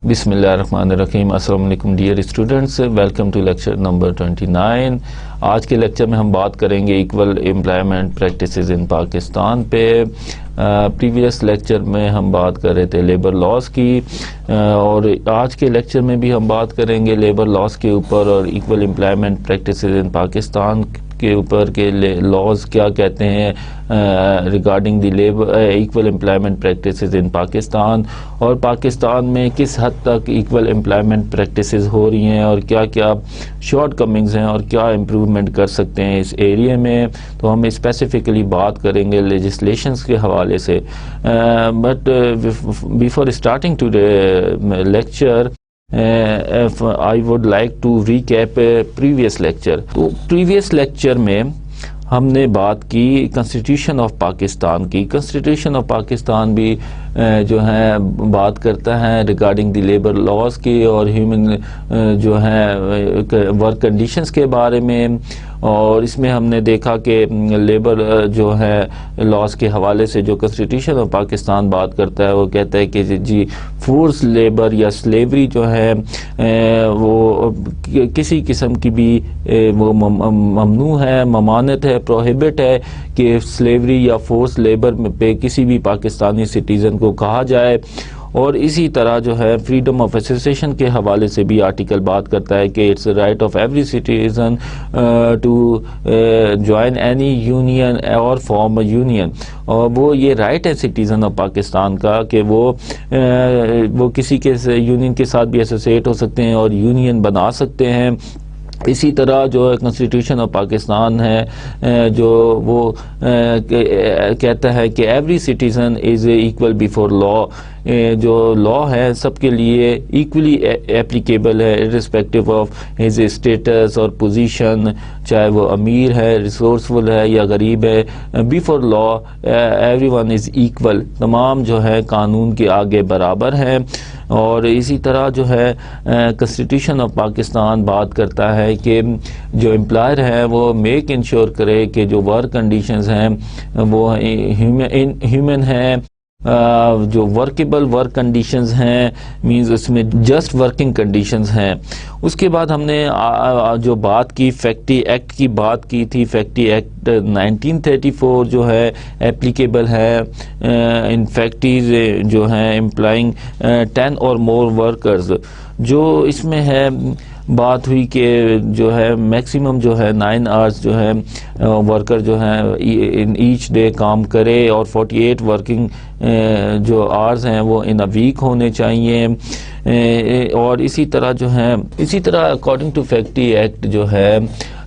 بسم اللہ الرحمن الرحیم. السلام علیکم dear students, welcome to lecture number 29. آج کے لیکچر میں ہم بات کریں گے equal employment practices in Pakistan پہ. پریویس لیکچر میں ہم بات کر رہے تھے لیبر لاز کی, اور آج کے لیکچر میں بھی ہم بات کریں گے لیبر لاز کے اوپر اور equal employment practices in Pakistan کے اوپر کہ لاز کیا کہتے ہیں regarding the labour equal employment practices in Pakistan, اور پاکستان میں کس حد تک ایکول امپلائمنٹ پریکٹسز ہو رہی ہیں اور کیا کیا شارٹ کمنگز ہیں اور کیا امپروومنٹ کر سکتے ہیں اس ایریے میں. تو ہم اسپیسیفکلی بات کریں گے لیجسلیشنز کے حوالے سے. But before starting today lecture I would like to recap previous lecture. تو previous lecture میں ہم نے بات کی کنسٹیٹیوشن آف پاکستان کی. کنسٹیٹیوشن آف پاکستان بھی جو ہے بات کرتا ہے ریگارڈنگ دی لیبر لاز کی اور ہیومن جو ہے ورک کنڈیشنز کے بارے میں, اور اس میں ہم نے دیکھا کہ لیبر جو ہے لاز کے حوالے سے جو کنسٹیٹیوشن آف پاکستان بات کرتا ہے وہ کہتا ہے کہ جی فورس لیبر یا سلیوری جو ہے وہ کسی قسم کی بھی وہ ممنوع ہے, ممانعت ہے, پروہیبٹ ہے کہ سلیوری یا فورس لیبر پہ کسی بھی پاکستانی سٹیزن کو کہا جائے. اور اسی طرح جو ہے فریڈم آف ایسوسیشن کے حوالے سے بھی آرٹیکل بات کرتا ہے کہ it's right of every citizen to join any union اور فارم اے یونین. اور وہ یہ رائٹ ہے سٹیزن آف پاکستان کا کہ وہ کسی کے یونین کے ساتھ بھی ایسوسیٹ ہو سکتے ہیں اور یونین بنا سکتے ہیں. اسی طرح جو کنسٹیٹیوشن آف پاکستان ہے جو وہ کہتا ہے کہ every citizen is equal before law. جو لا ہے سب کے لیے ایکولی اپلیکیبل ہے irrespective آف ہز اسٹیٹس اور پوزیشن, چاہے وہ امیر ہے, ریسورسفل ہے یا غریب ہے. Before law every one is equal, تمام جو ہے قانون کے آگے برابر ہیں. اور اسی طرح جو ہے کنسٹیٹیوشن آف پاکستان بات کرتا ہے کہ جو امپلائر ہے وہ میک انشور کرے کہ جو ورک کنڈیشنز ہیں وہ ہیومن ہیں, جو ورکیبل ورک کنڈیشنز ہیں, مینز اس میں جسٹ ورکنگ کنڈیشنز ہیں. اس کے بعد ہم نے جو بات کی فیکٹری ایکٹ کی بات کی تھی. فیکٹری ایکٹ 1934 جو ہے اپلیکیبل ہے ان فیکٹریز جو ہیں امپلائنگ 10 اور مور ورکرز. جو اس میں ہے بات ہوئی کہ جو ہے میکسیمم جو ہے 9 آورز جو ہے ورکر جو ہے ان ایچ ڈے کام کرے, اور 48 ورکنگ جو آورز ہیں وہ ان اے ویک ہونے چاہیے. اور اسی طرح جو ہے اسی طرح اکارڈنگ ٹو فیکٹری ایکٹ جو ہے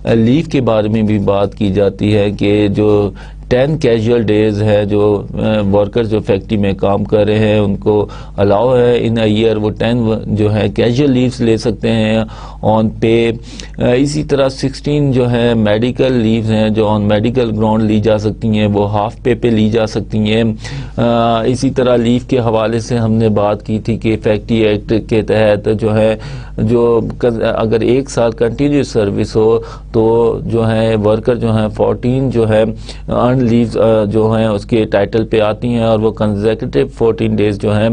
لیو کے بارے میں بھی بات کی جاتی ہے کہ جو 10 کیجول ڈیز ہے جو ورکر جو فیکٹری میں کام کر رہے ہیں ان کو الاؤ ہے ان اے ایئر, وہ 10 جو ہے کیجول لیوز لے سکتے ہیں آن پے. اسی طرح 16 جو ہے میڈیکل لیوز ہیں جو آن میڈیکل گراؤنڈ لی جا سکتی ہیں, وہ ہاف پے پہ لی جا سکتی ہیں. اسی طرح لیو کے حوالے سے ہم نے بات کی تھی کہ فیکٹری ایکٹ کے تحت جو ہے جو اگر 1 سال کنٹینیوس سروس ہو تو جو ہے ورکر جو ہیں 14 جو ہے ارن لیوز جو ہیں اس کے ٹائٹل پہ آتی ہیں, اور وہ کنزیکٹیو 14 ڈیز جو ہیں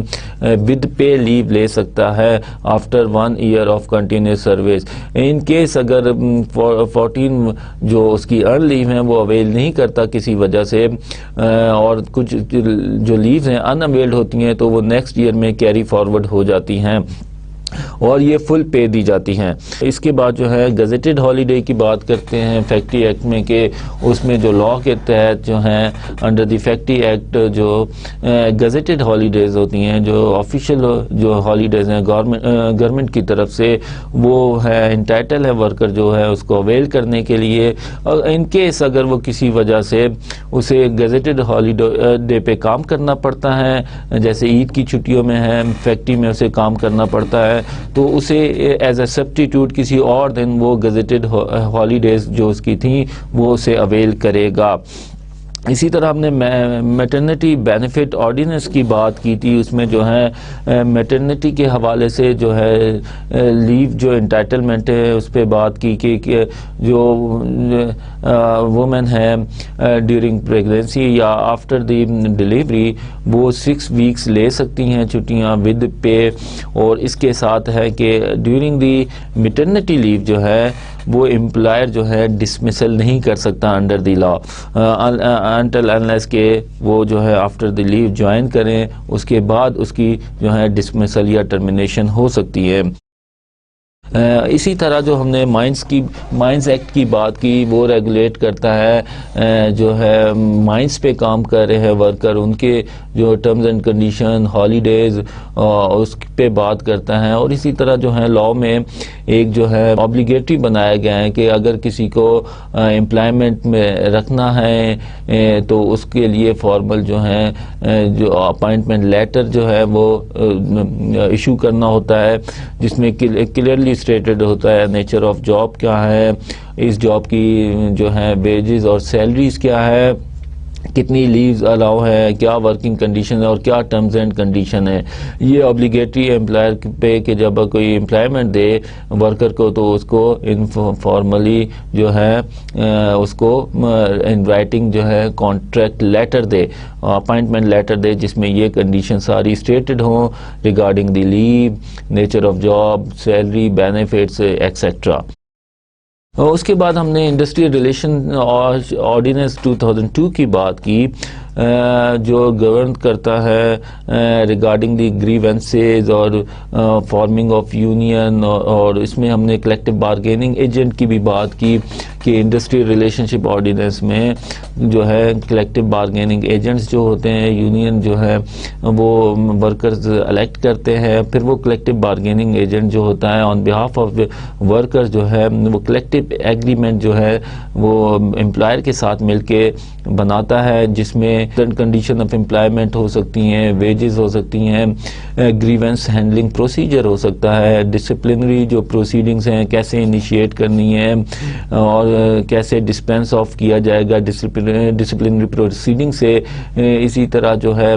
ود پے لیو لے سکتا ہے after 1 year of continuous service. In case اگر 14 جو اس کی ارن لیو ہیں وہ اویل نہیں کرتا کسی وجہ سے, اور کچھ جو لیوز ہیں ان اویلڈ ہوتی ہیں تو وہ نیکسٹ ایئر میں کیری فارورڈ ہو جاتی ہیں اور یہ فل پے دی جاتی ہیں. اس کے بعد جو ہے گزٹڈ ہالیڈے کی بات کرتے ہیں فیکٹری ایکٹ میں کہ اس میں جو لا کے تحت جو ہیں انڈر دی فیکٹری ایکٹ جو گزٹڈ ہالیڈیز ہوتی ہیں, جو آفیشیل جو ہالیڈیز ہیں گورنمنٹ کی طرف سے, وہ ہے انٹائٹل ہے ورکر جو ہے اس کو اویل کرنے کے لیے. ان کیس اگر وہ کسی وجہ سے اسے گزٹڈ ہالیڈے پہ کام کرنا پڑتا ہے, جیسے عید کی چھٹیوں میں ہے فیکٹری میں اسے کام کرنا پڑتا ہے, تو اسے ایز اے سبسٹیٹیوٹ کسی اور دن وہ گزٹڈ ہالیڈیز جو اس کی تھیں وہ اسے اویل کرے گا. اسی طرح ہم نے میٹرنٹی بینیفٹ آرڈیننس کی بات کی تھی. اس میں جو ہے میٹرنٹی کے حوالے سے جو ہے لیو جو انٹائٹلمنٹ ہے اس پہ بات کی کہ جو وومن ہے ڈیورنگ پریگنینسی یا آفٹر دی ڈیلیوری وہ 6 ویکس لے سکتی ہیں چھٹیاں ود پے. اور اس کے ساتھ ہے کہ ڈیورنگ دی میٹرنٹی لیو جو ہے وہ امپلائر جو ہے ڈسمسل نہیں کر سکتا under the law until unless کہ وہ جو ہے آفٹر دی لیو جوائن کریں, اس کے بعد اس کی جو ہے ڈسمسل یا ٹرمینیشن ہو سکتی ہے. اسی طرح جو ہم نے مائنز ایکٹ کی بات کی وہ ریگولیٹ کرتا ہے جو ہے مائنز پہ کام کر رہے ہیں ورکر, ان کے جو ٹرمز اینڈ کنڈیشن ہالیڈیز اس پہ بات کرتا ہے. اور اسی طرح جو ہے لا میں ایک جو ہے obligatory بنایا گیا ہے کہ اگر کسی کو امپلائمنٹ میں رکھنا ہے تو اس کے لیے فارمل جو ہے جو اپائنٹمنٹ لیٹر جو ہے وہ ایشو کرنا ہوتا ہے جس میں کلیئرلی اسٹیٹڈ ہوتا ہے نیچر آف جاب کیا ہے, اس جاب کی جو ہے ویجز اور سیلریز کیا ہے, کتنی لیوز الاؤ ہے, کیا ورکنگ کنڈیشن ہے اور کیا ٹرمز اینڈ کنڈیشن ہے. یہ obligatory امپلائر پہ کہ جب کوئی امپلائمنٹ دے ورکر کو تو اس کو فارملی جو ہے اس کو ان رائٹنگ جو ہے کانٹریکٹ لیٹر دے, اپائنٹمنٹ لیٹر دے جس میں یہ کنڈیشن ساری اسٹیٹڈ ہوں regarding the leave, nature of job, salary, benefits etcetera. اس کے بعد ہم نے انڈسٹریل ریلیشن آرڈیننس 2002 کی بات کی جو گورن کرتا ہے ریگارڈنگ دی گریونسز اور فارمنگ آف یونین, اور اس میں ہم نے کلیکٹیو بارگیننگ ایجنٹ کی بھی بات کی کہ انڈسٹریل ریلیشن شپ آرڈیننس میں جو ہے کلیکٹیو بارگیننگ ایجنٹس جو ہوتے ہیں یونین جو ہے وہ ورکرز الیکٹ کرتے ہیں, پھر وہ کلیکٹیو بارگیننگ ایجنٹ جو ہوتا ہے آن بہاف آف ورکر جو ہے وہ کلیکٹیو ایگریمنٹ جو ہے وہ امپلائر کے ساتھ مل کے بناتا ہے جس میں کنڈیشن آف امپلائمنٹ ہو سکتی ہیں, ویجز ہو سکتی ہیں, گریونس ہینڈلنگ پروسیجر ہو سکتا ہے, ڈسپلنری جو پروسیڈنگز ہیں کیسے انیشیٹ کرنی ہے اور کیسے ڈسپینس آف کیا جائے گا ڈسپلنری پروسیڈنگ سے. اسی طرح جو ہے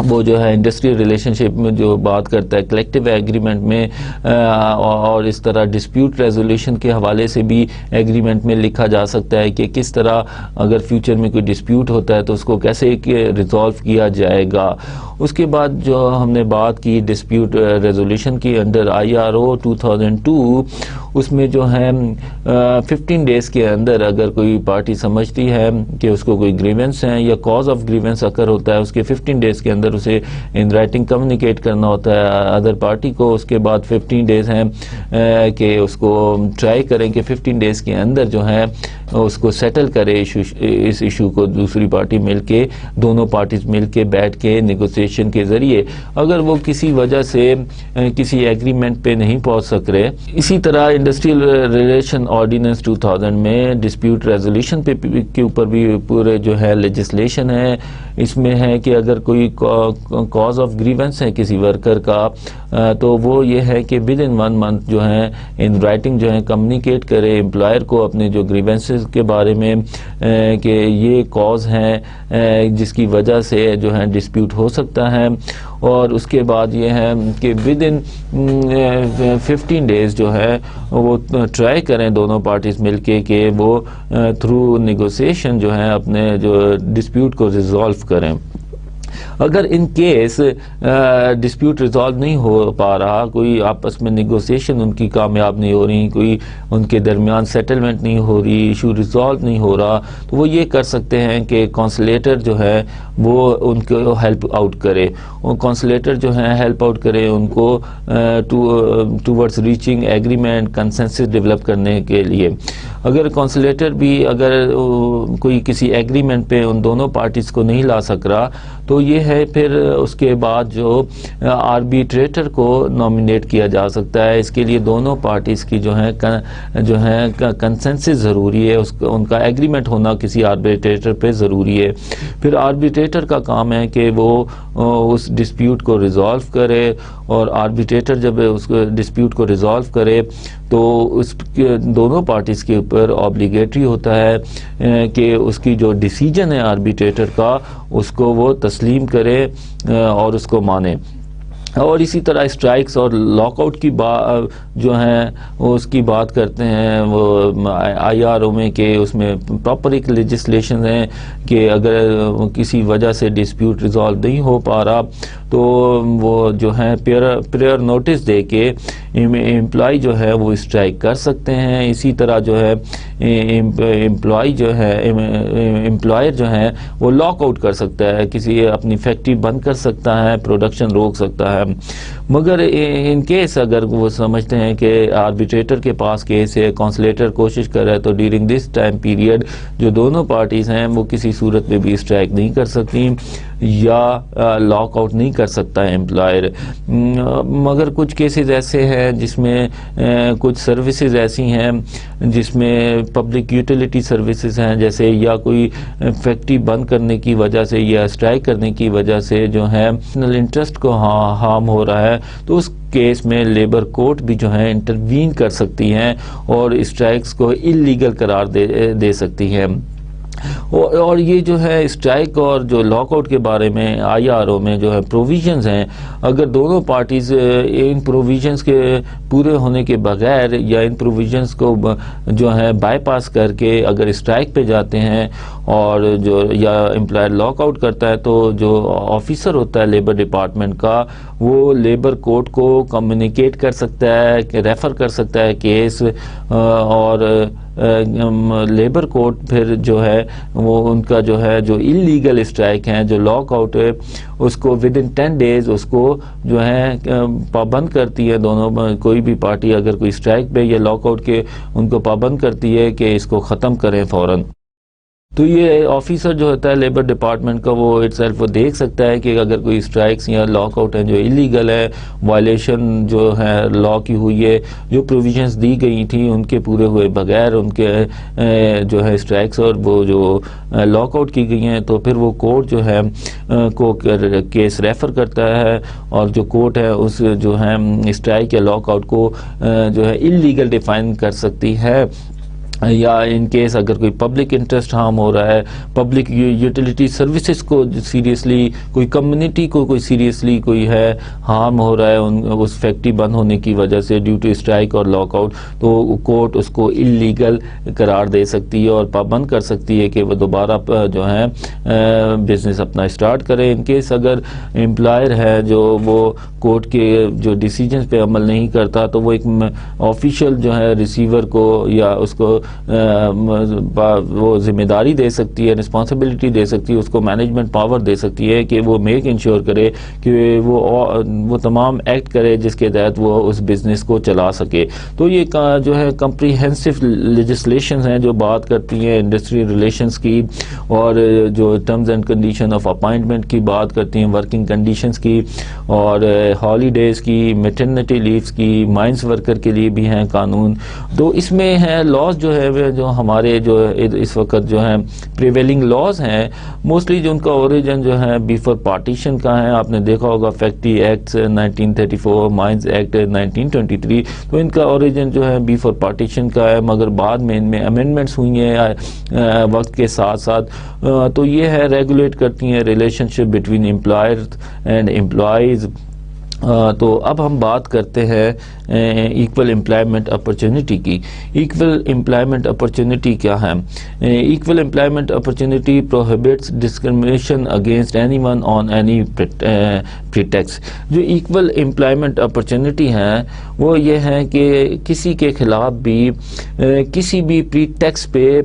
وہ جو ہے انڈسٹریل ریلیشن شپ میں جو بات کرتا ہے کلیکٹیو ایگریمنٹ میں, اور اس طرح ڈسپیوٹ ریزولیوشن کے حوالے سے بھی ایگریمنٹ میں لکھا جا سکتا ہے کہ کس طرح اگر فیوچر میں کوئی ڈسپیوٹ ہوتا ہے تو اس کو کیسے ریزالو کیا جائے گا. اس کے بعد جو ہم نے بات کی ڈسپیوٹ ریزولیوشن کی انڈر IRO 2002, اس میں جو ہے 15 ڈیز کے اندر اگر کوئی پارٹی سمجھتی ہے کہ اس کو کوئی گریونس ہے یا کاز آف گریونس اکر ہوتا ہے اس کے 15 ڈیز کے اندر اسے ان رائٹنگ کمیونیکیٹ کرنا ہوتا ہے ادر پارٹی کو. اس کے بعد 15 ڈیز ہیں کہ اس کو ٹرائی کریں کہ 15 ڈیز کے اندر جو ہے اس کو سیٹل کرے اس ایشو کو, دوسری پارٹی مل کے دونوں پارٹیز مل کے بیٹھ کے نیگوسیشن کے ذریعے اگر وہ کسی وجہ سے کسی ایگریمنٹ پہ نہیں پہنچ سک رہے. اسی طرح انڈسٹریل ریلیشن آرڈیننس 2000 میں ڈسپیوٹ ریزولیوشن کے اوپر بھی پورے جو ہے لیجسلیشن ہے. اس میں ہے کہ اگر کوئی کاز آف گریونس ہے کسی ورکر کا تو وہ یہ ہے کہ ود ان 1 month جو ہے ان رائٹنگ جو ہے کمیونیکیٹ کرے امپلائر کو اپنے جو گریونسز کے بارے میں کہ یہ کاز ہیں جس کی وجہ سے جو ہے ڈسپیوٹ ہو سکتا ہے. اور اس کے بعد یہ ہے کہ ود ان 15 ڈیز جو ہے وہ ٹرائی کریں دونوں پارٹیز مل کے کہ وہ تھرو نیگوسیشن جو ہے اپنے جو ڈسپیوٹ کو ریزالو کریں. اگر ان کیس ڈسپیوٹ ریزالو نہیں ہو پا رہا, کوئی آپس میں نیگوسیشن ان کی کامیاب نہیں ہو رہی, کوئی ان کے درمیان سیٹلمنٹ نہیں ہو رہی, ایشو ریزالو نہیں ہو رہا, تو وہ یہ کر سکتے ہیں کہ کونسلیٹر جو ہے وہ ان کو ہیلپ آؤٹ کرے. کونسلیٹر جو ہے ہیلپ آؤٹ کرے ان کو towards reaching agreement consensus develop کرنے کے لیے. اگر کونسلیٹر بھی اگر کوئی کسی ایگریمنٹ پہ ان دونوں پارٹیز کو نہیں لا سک رہا تو یہ ہے پھر اس کے بعد جو آربیٹریٹر کو نامینیٹ کیا جا سکتا ہے. اس کے لیے دونوں پارٹیز کی جو ہے کنسنسس ضروری ہے, ان کا ایگریمنٹ ہونا کسی آربیٹریٹر پہ ضروری ہے. پھر آربیٹریٹر آربیٹریٹر کا کام ہے کہ وہ اس ڈسپیوٹ کو ریزالو کرے، اور آربیٹریٹر جب اس ڈسپیوٹ کو ریزالو کرے تو اس دونوں پارٹیز کے اوپر آبلیگیٹری ہوتا ہے کہ اس کی جو ڈیسیجن ہے آربیٹریٹر کا اس کو وہ تسلیم کرے اور اس کو مانے۔ اور اسی طرح اسٹرائکس اور لاک آؤٹ کی جو ہیں اس کی بات کرتے ہیں وہ آئی آر او میں، کہ اس میں پراپر ایک لیجسلیشن ہے کہ اگر کسی وجہ سے ڈسپیوٹ ریزالو نہیں ہو پا رہا تو وہ جو ہے پریئر نوٹس دے کے امپلائی جو ہے وہ اسٹرائک کر سکتے ہیں۔ اسی طرح جو ہے امپلائی جو ہے امپلائر جو ہے وہ لاک آؤٹ کر سکتا ہے، کسی اپنی فیکٹری بند کر سکتا ہے، پروڈکشن روک سکتا ہے۔ مگر ان کیس اگر وہ سمجھتے ہیں کہ آربیٹریٹر کے پاس کیس ہے، کونسلیٹر کوشش کر رہا ہے، تو ڈیورنگ دس ٹائم پیریڈ جو دونوں پارٹیز ہیں وہ کسی صورت میں بھی اسٹرائک نہیں کر سکتی یا لاک آؤٹ نہیں کر سکتا ہے امپلائر۔ مگر کچھ کیسز ایسے ہیں جس میں کچھ سروسز ایسی ہیں جس میں پبلک یوٹیلیٹی سروسز ہیں، جیسے یا کوئی فیکٹری بند کرنے کی وجہ سے یا اسٹرائک کرنے کی وجہ سے جو ہے نیشنل انٹرسٹ کو ہارم ہو رہا ہے، تو اس کیس میں لیبر کورٹ بھی جو ہے انٹروین کر سکتی ہیں اور اسٹرائکس کو اللیگل قرار دے سکتی ہیں۔ اور یہ جو ہے اسٹرائک اور جو لاک آؤٹ کے بارے میں آئی آر او میں جو ہے پروویژنز ہیں، اگر دونوں پارٹیز ان پروویژنز کے پورے ہونے کے بغیر یا ان پروویژنز کو جو ہے بائی پاس کر کے اگر اسٹرائک پہ جاتے ہیں اور جو یا امپلائر لاک آؤٹ کرتا ہے، تو جو آفیسر ہوتا ہے لیبر ڈپارٹمنٹ کا وہ لیبر کورٹ کو کمیونیکیٹ کر سکتا ہے، ریفر کر سکتا ہے کیس، اور لیبر کورٹ پھر جو ہے وہ ان کا جو ہے جو اللیگل اسٹرائک ہیں، جو لاک آؤٹ ہے، اس کو ود ان 10 days اس کو جو ہے پابند کرتی ہے۔ دونوں کوئی بھی پارٹی اگر کوئی اسٹرائک پہ یا لاک آؤٹ کے ان کو پابند کرتی ہے کہ اس کو ختم کریں فوراً۔ تو یہ آفیسر جو ہوتا ہے لیبر ڈپارٹمنٹ کا وہ اٹ سیلف وہ دیکھ سکتا ہے کہ اگر کوئی اسٹرائکس یا لاک آؤٹ ہیں جو اللیگل ہے، وائلیشن جو ہے لا کی ہوئی ہے، جو پروویژنز دی گئی تھیں ان کے پورے ہوئے بغیر ان کے جو ہے اسٹرائکس اور وہ جو لاک آؤٹ کی گئی ہیں، تو پھر وہ کورٹ جو ہے کو کیس ریفر کرتا ہے، اور جو کورٹ ہے اس جو ہے اسٹرائک یا لاک آؤٹ کو جو ہے اللیگل ڈیفائن کر سکتی ہے۔ یا ان کیس اگر کوئی پبلک انٹرسٹ ہارم ہو رہا ہے، پبلک یوٹیلیٹی سروسز کو سیریسلی، کوئی کمیونٹی کو کوئی سیریسلی کوئی ہے ہارم ہو رہا ہے اس فیکٹری بند ہونے کی وجہ سے ڈیو ٹو اسٹرائک اور لاک آؤٹ، تو کورٹ اس کو اللیگل قرار دے سکتی ہے اور پابند کر سکتی ہے کہ وہ دوبارہ جو ہے بزنس اپنا اسٹارٹ کرے۔ ان کیس اگر امپلائر ہے جو وہ کورٹ کے جو ڈیسیجنز پہ عمل نہیں کرتا، تو وہ ایک آفیشیل جو ہے ریسیور کو یا اس کو وہ ذمہ داری دے سکتی ہے، رسپانسبلٹی دے سکتی ہے، اس کو مینجمنٹ پاور دے سکتی ہے کہ وہ میک انشور کرے کہ وہ تمام ایکٹ کرے جس کے تحت وہ اس بزنس کو چلا سکے۔ تو یہ جو ہے کمپریہنسو لیجسلیشنز ہیں جو بات کرتی ہیں انڈسٹری ریلیشنز کی، اور جو terms and condition of appointment کی بات کرتی ہیں، ورکنگ کنڈیشنز کی، اور ہالیڈیز کی، میٹرنٹی لیوز کی، مائنس ورکر کے لیے بھی ہیں قانون۔ تو اس میں ہے لاز جو ہے جو ہمارے جو اس وقت جو ہیں پریویلنگ لاز ہیں، موسٹلی جو ان کا اوریجن جو ہے بیفور پارٹیشن کا ہے۔ آپ نے دیکھا ہوگا فیکٹری ایکٹ 1934، مائنز ایکٹ 1923، تو ان کا اوریجن جو ہے بیفور پارٹیشن کا ہے، مگر بعد میں ان میں امینڈمنٹس ہوئی ہیں وقت کے ساتھ ساتھ۔ تو یہ ہے ریگولیٹ کرتی ہیں relationship between employer and employees. تو اب ہم بات کرتے ہیں ایکول امپلائمنٹ اپرچونٹی کی۔ ایکول امپلائمنٹ اپرچونٹی کیا ہے؟ Equal employment opportunity prohibits discrimination against any one on any pretext. جو ایکول امپلائمنٹ اپرچونٹی ہے وہ یہ ہے کہ کسی کے خلاف بھی کسی بھی پریٹیکس پہ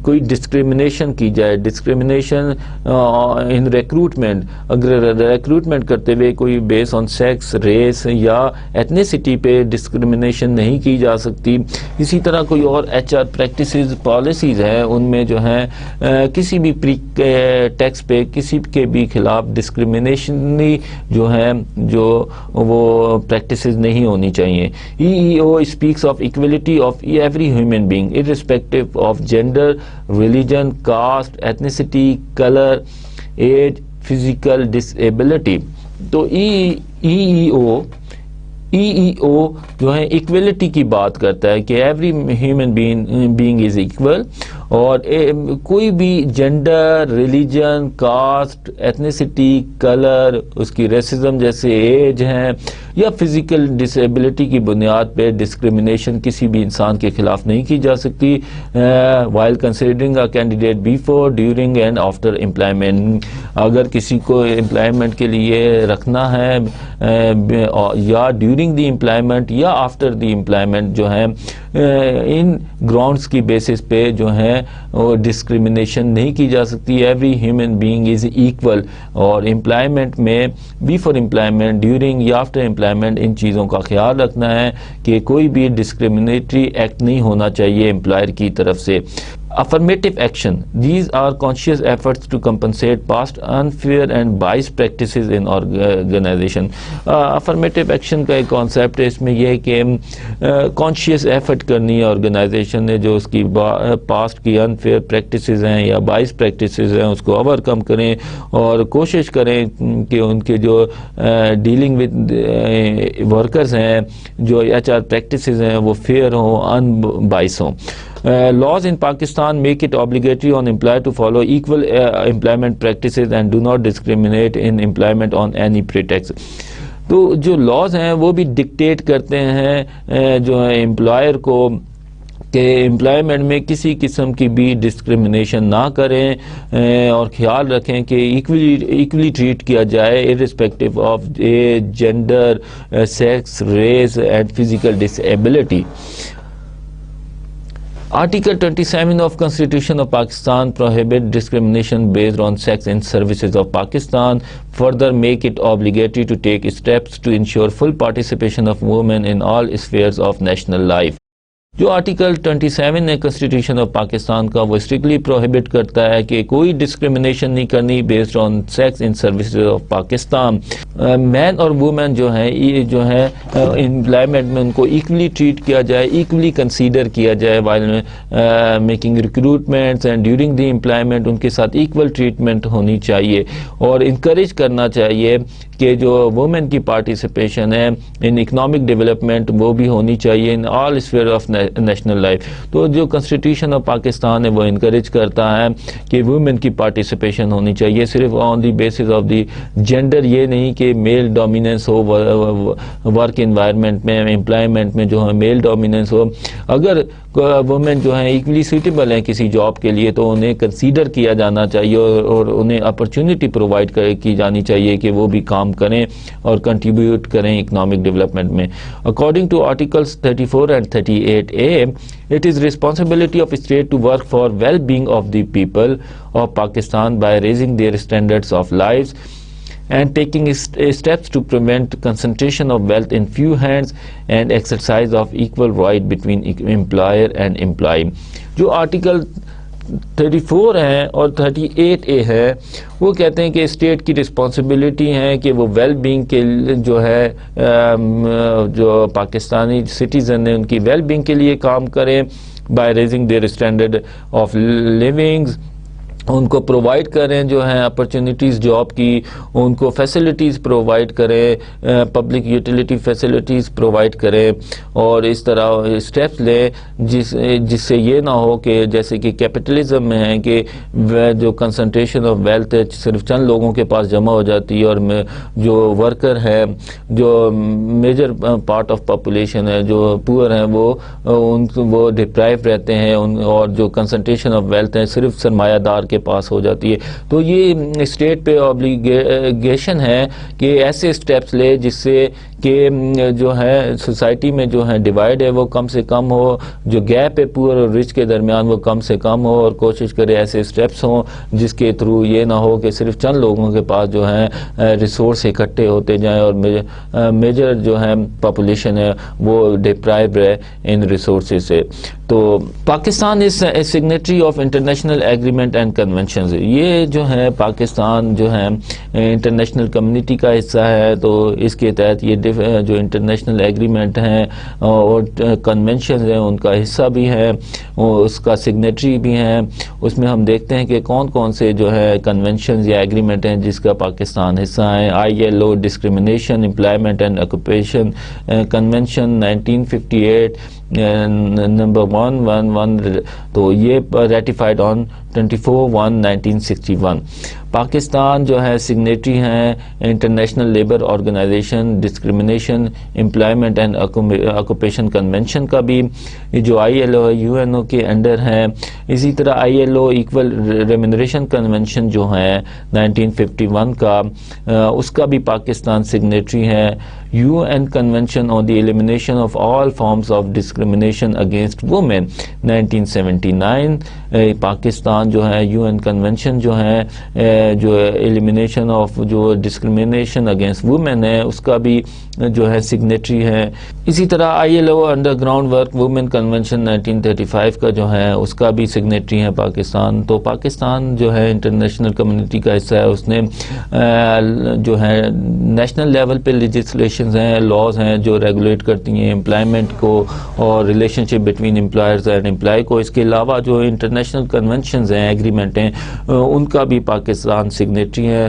کوئی ڈسکرمنیشن کی جائے، ڈسکرمنیشن ان ریکروٹمنٹ، اگر ریکروٹمنٹ کرتے ہوئے کوئی بیس آن سیکس، ریس یا ایتھنیسٹی پہ ڈسکرمنیشن نہیں کی جا سکتی۔ اسی طرح کوئی اور ایچ آر پریکٹسز، پالیسیز ہیں، ان میں جو ہے کسی بھی پری ٹیکس پہ کسی کے بھی خلاف ڈسکرمنیشنی جو ہے جو وہ پریکٹسز نہیں ہونی چاہیے۔ EEO speaks of equality of every human being irrespective of gender, religion, caste, ethnicity, colour, age physical disability. تو ای او جو ہے ایکویلٹی کی بات کرتا ہے کہ every human being is equal, اور کوئی بھی gender, religion, caste, ethnicity, colour, اس کی ریسزم جیسے ایج ہیں یا فزیکل ڈسیبلٹی کی بنیاد پہ ڈسکریمنیشن کسی بھی انسان کے خلاف نہیں کی جا سکتی while considering a candidate before, during and after employment. اگر کسی کو امپلائمنٹ کے لیے رکھنا ہے یا ڈیورنگ دی امپلائمنٹ یا آفٹر دی امپلائمنٹ جو ہے ان گراؤنڈس کی بیسس پہ جو ہے وہ ڈسکریمنیشن نہیں کی جا سکتی. Every human being is equal, اور امپلائمنٹ میں بیفور امپلائمنٹ, ڈیورنگ یا آفٹر امپلائمنٹ ان چیزوں کا خیال رکھنا ہے کہ کوئی بھی ڈسکریمنیٹری ایکٹ نہیں ہونا چاہیے امپلائر کی طرف سے. Affirmative action. These are conscious efforts to compensate past unfair and biased practices in organization. Affirmative action کا ایک کانسیپٹ ہے, اس میں یہ ہے کہ conscious effort کرنی ہے آرگنائزیشن نے جو اس کی پاسٹ کی unfair practices ہیں یا biased practices ہیں اس کو اوور کم کریں اور کوشش کریں کہ ان کے جو ڈیلنگ ود ورکرز ہیں, جو HR practices ہیں وہ فیئر ہوں, ان بائس ہوں. Laws in Pakistan make it obligatory on employer to follow equal employment practices and do not discriminate in employment on any pretext. تو جو لاز ہیں وہ بھی ڈکٹیٹ کرتے ہیں جو ہے امپلائر کو کہ امپلائمنٹ میں کسی قسم کی بھی ڈسکریمنیشن نہ کریں اور خیال رکھیں کہ ایکولی ٹریٹ کیا جائے irrespective of age, gender, sex, race and physical disability. Article 27 of Constitution of Pakistan prohibit discrimination based on sex in services of Pakistan. Further make it obligatory to take steps to ensure full participation of women in all spheres of national life. جو article 27 ہے constitution of Pakistan کا وہ strictly prohibit کرتا ہے کہ کوئی discrimination نہیں کرنی based on sex in services of Pakistan. Man اور وومن جو ہیں یہ جو ہے امپلائمنٹ میں ان کو ایکولی ٹریٹ کیا جائے, ایکولی کنسیڈر کیا جائے while making recruitments and during the employment ان کے ساتھ ایکول ٹریٹمنٹ ہونی چاہیے, اور انکریج کرنا چاہیے کہ جو وومن کی پارٹیسپیشن ہے ان اکنامک ڈیولپمنٹ وہ بھی ہونی چاہیے ان آل اسفیئر آف نیشنل لائف. تو جو کنسٹیٹیوشن آف پاکستان ہے وہ انکریج کرتا ہے کہ وومن کی پارٹیسپیشن ہونی چاہیے, صرف on the basis of the gender, یہ نہیں کہ میل ڈومیننس ہو ورک انوائرمنٹ میں, امپلائمنٹ میں جو ہے میل ڈومیننس ہو. اگر وومن جو ہیں ایکولی سوٹیبل ہیں کسی جاب کے لیے تو انہیں کنسیڈر کیا جانا چاہیے اور انہیں اپرچونٹی پرووائڈ کی جانی چاہیے کہ وہ بھی کام کریں اور کنٹریبیوٹ کریں اکنامک ڈیولپمنٹ میں. According to articles 34 and 38A, it is responsibility of state to work for well-being of the people of Pakistan by raising their standards of lives and taking steps to prevent concentration of wealth in few hands and exercise of equal right between employer and employee. جو article 34 ہیں اور 38A ہے وہ کہتے ہیں کہ state کی responsibility ہے کہ وہ ویل بینگ کے جو ہے جو پاکستانی سٹیزن ہیں ان کی ویل بینگ کے لیے کام کریں by raising their standard of livings, ان کو پرووائڈ کریں جو ہیں اپرچونیٹیز جاب کی, ان کو فیسلٹیز پرووائڈ کریں, پبلک یوٹیلیٹی فیسلٹیز پرووائڈ کریں, اور اس طرح اسٹیپس لیں جس سے یہ نہ ہو کہ جیسے کہ کیپٹلزم میں ہے کہ جو کنسنٹریشن آف ویلتھ ہے صرف چند لوگوں کے پاس جمع ہو جاتی ہے اور جو ورکر ہے جو میجر پارٹ آف پاپولیشن ہے جو پور ہیں وہ ڈپرائیو رہتے ہیں, اور جو کنسنٹریشن آف ویلتھ ہے صرف سرمایہ دار کے پاس ہو جاتی ہے. تو یہ اسٹیٹ پہ اوبلیگیشن ہے کہ ایسے اسٹیپس لے جس سے کہ جو ہے سوسائٹی میں جو ہے ڈیوائڈ ہے وہ کم سے کم ہو, جو گیپ ہے پور اور رچ کے درمیان وہ کم سے کم ہو, اور کوشش کرے ایسے اسٹیپس ہوں جس کے تھرو یہ نہ ہو کہ صرف چند لوگوں کے پاس جو ہے ریسورس اکٹھے ہوتے جائیں اور میجر جو ہے پاپولیشن ہے وہ ڈپرائیو رہے ان ریسورسز سے. تو Pakistan is signatory of international agreement and conventions. یہ جو ہے پاکستان جو ہے انٹرنیشنل کمیونٹی کا حصہ ہے, تو اس کے تحت یہ جو انٹرنیشنل ایگریمنٹ ہیں اور کنونشنز ہیں ان کا حصہ بھی ہے, اس کا سگنیٹری بھی ہیں. اس میں ہم دیکھتے ہیں کہ کون کون سے جو ہے کنونشنز یا ایگریمنٹ ہیں جس کا پاکستان حصہ ہے. ILO discrimination employment and occupation convention 1958 number 111, تو یہ ریٹیفائڈ آن 24/1/1961. پاکستان جو ہے سگنیٹری ہیں international labour organisation discrimination employment and occupation convention کا بھی, جو ILO ہے UNO کے انڈر ہے. اسی طرح ILO ایکول ریمونریشن کنونشن جو ہے 1951 کا, اس کا بھی پاکستان سگنیٹری ہے. UN convention on the elimination of all forms of discrimination against women 1979, Pakistan جو ہے UN کنونشن جو ہے جو ایلیمینیشن آف جو ڈسکریمنیشن اگینسٹ وومین ہے اس کا بھی جو ہے سگنیٹری ہے. اسی طرح ILO underground work women convention 1935 کا جو ہے اس کا بھی سگنیٹری ہے پاکستان. تو پاکستان جو ہے انٹرنیشنل کمیونٹی کا حصہ ہے, اس نے جو ہے نیشنل لیول پہ لیجسلیشنز ہیں, لاز ہیں جو ریگولیٹ کرتی ہیں امپلائمنٹ کو اور relationship between employers and employee کو. اس کے علاوہ جو انٹرنیشنل کنونشنز ہیں ایگریمنٹ ہیں ان کا بھی پاکستان سگنیٹری ہے.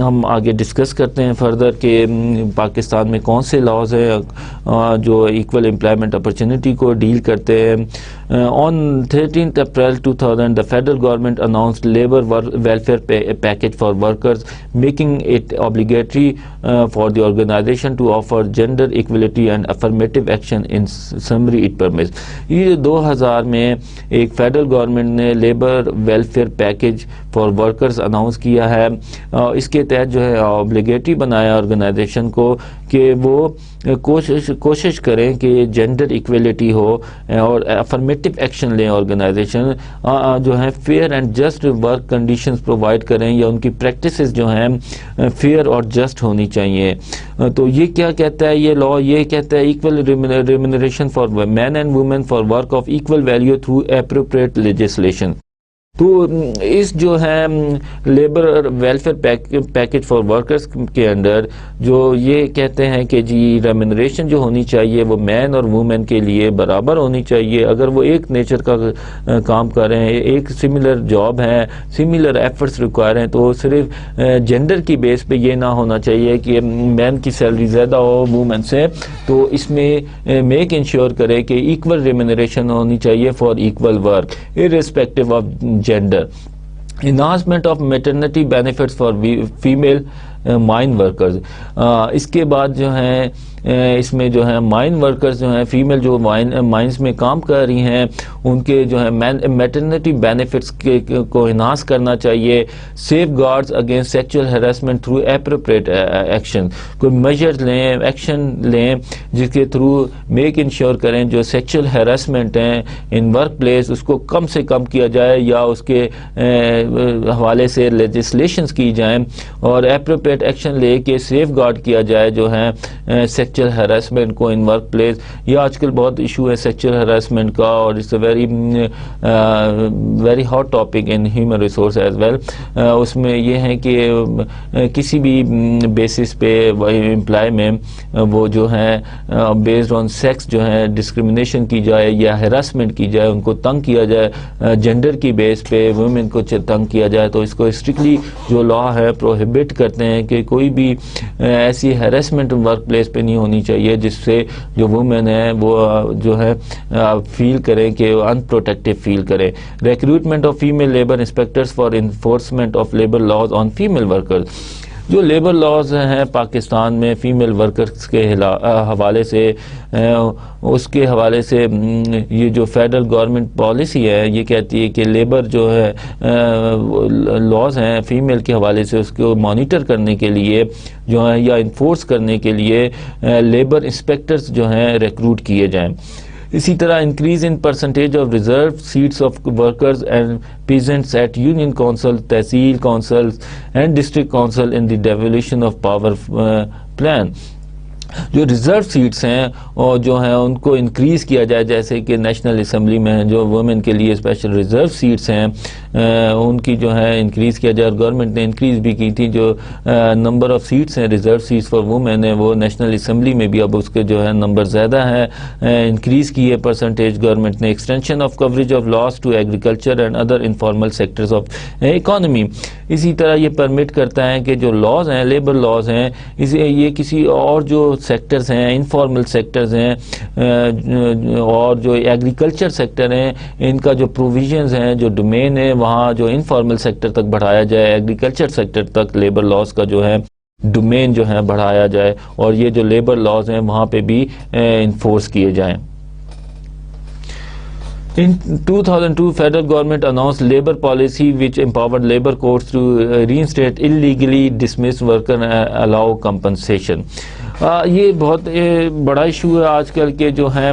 ہم آگے ڈسکس کرتے ہیں فردر کہ پاکستان میں کون سے لاز ہیں جو ایکول امپلائمنٹ اپرچونٹی کو ڈیل کرتے ہیں. On 13th April 2000, the federal government announced labor welfare package for workers, making it obligatory for the organization to offer gender equality and affirmative action. In summary, it permits. یہ 2000 میں ایک federal government نے labour welfare package for workers announce کیا ہے. اس کے تحت جو ہے obligatory بنایا آرگنائزیشن کو کہ وہ کوشش کریں کہ جینڈر ایکویلٹی ہو اور افرمیٹو ایکشن لیں. آرگنائزیشن جو ہے fair and just work conditions provide کریں یا ان کی پریکٹسز جو ہیں فیئر اور جسٹ ہونی چاہیے. تو یہ کیا کہتا ہے یہ لا؟ یہ کہتا ہے equal remuneration for men and women for work of equal value through appropriate legislation. تو اس جو ہے labour welfare package for workers کے انڈر جو یہ کہتے ہیں کہ جی ریمونریشن جو ہونی چاہیے وہ مین اور وومن کے لیے برابر ہونی چاہیے. اگر وہ ایک نیچر کا کام کر رہے ہیں, ایک سملر جاب ہے, سملر ایفرٹس ریکوائر ہیں, تو صرف جینڈر کی بیس پہ یہ نہ ہونا چاہیے کہ مین کی سیلری زیادہ ہو وومن سے. تو اس میں میک انشور کرے کہ ایکول ریمونریشن ہونی چاہیے for equal work irrespective of gender. Enhancement of maternity benefits for female mine workers. اس کے بعد جو ہیں اس میں جو ہے مائن ورکرز جو ہیں فیمیل جو مائنز میں کام کر رہی ہیں ان کے جو ہے میٹرنٹی بینیفٹس کو انہانس کرنا چاہیے. Safeguards against sexual harassment through appropriate action. کوئی میجر لیں, ایکشن لیں جس کے تھرو میک انشور کریں جو سیکچول ہیراسمنٹ ہیں ان ورک پلیس اس کو کم سے کم کیا جائے یا اس کے حوالے سے لیجسلیشنز کی جائیں اور اپروپریٹ ایکشن لے کے سیف گارڈ کیا جائے جو ہے سیکچول ہراسمنٹ کو ان ورک پلیس. یہ آج کل بہت ایشو ہے سیکچول ہراسمنٹ کا اور it's a very hot topic in human resource as well. اس میں یہ ہے کہ کسی بھی بیسس پہ امپلائی میں وہ جو ہے بیسڈ آن سیکس جو ہے ڈسکریمنیشن کی جائے یا ہراسمنٹ کی جائے, ان کو تنگ کیا جائے جینڈر کی بیس پہ, وومن کو تنگ کیا جائے, تو اس کو اسٹرکٹلی جو لا ہے پروہیبٹ کرتے ہیں کہ کوئی بھی ایسی ہیراسمنٹ ورک پلیس پہ نہیں ہونی چاہیے جس سے جو وومن ہے وہ جو ہے فیل کریں کہ ان پروٹیکٹیو فیل کریں. Recruitment of female labour inspectors for enforcement of labour laws on female workers. جو لیبر لاز ہیں پاکستان میں فیمیل ورکرز کے حوالے سے اس کے حوالے سے یہ جو فیڈرل گورنمنٹ پالیسی ہے یہ کہتی ہے کہ لیبر جو ہے لاز ہیں فیمیل کے حوالے سے اس کو مانیٹر کرنے کے لیے جو ہے یا انفورس کرنے کے لیے لیبر انسپیکٹرز جو ہیں ریکروٹ کیے جائیں. اسی طرح increase in percentage of reserve seats of workers and peasants at union council, tehsil council and district council in the devolution of power plan. جو ریزرو سیٹس ہیں اور جو ہیں ان کو انکریز کیا جائے، جیسے کہ نیشنل اسمبلی میں جو وومن کے لیے اسپیشل ریزرو سیٹس ہیں ان کی جو ہے انکریز کیا جائے، اور گورنمنٹ نے انکریز بھی کی تھی جو نمبر آف سیٹس ہیں ریزرو سیٹس فار وومن ہیں، وہ نیشنل اسمبلی میں بھی اب اس کے جو ہے نمبر زیادہ ہے، انکریز کی ہے پرسنٹیج گورنمنٹ نے۔ Extension of coverage of laws to agriculture and other informal sectors of economy, اسی طرح یہ پرمٹ کرتا ہے کہ جو لاز ہیں، لیبر لاز ہیں، یہ کسی اور جو سیکٹرز ہیں، انفارمل سیکٹرز ہیں اور جو ایگریکلچر سیکٹر ہیں، ان کا جو پروویژنز ہیں، جو ڈومین ہے، وہاں جو انفارمل سیکٹر تک بڑھایا جائے، ایگریکلچر سیکٹر تک لیبر لاز کا جو ہے ڈومین جو ہے بڑھایا جائے، اور یہ جو لیبر لاز ہیں وہاں پہ بھی انفورس کیے جائیں۔ In 2002, federal government announced labor policy which empowered labor courts to reinstate illegally dismissed worker and allow compensation. یہ بہت بڑا ایشو ہے آج کل کے جو ہیں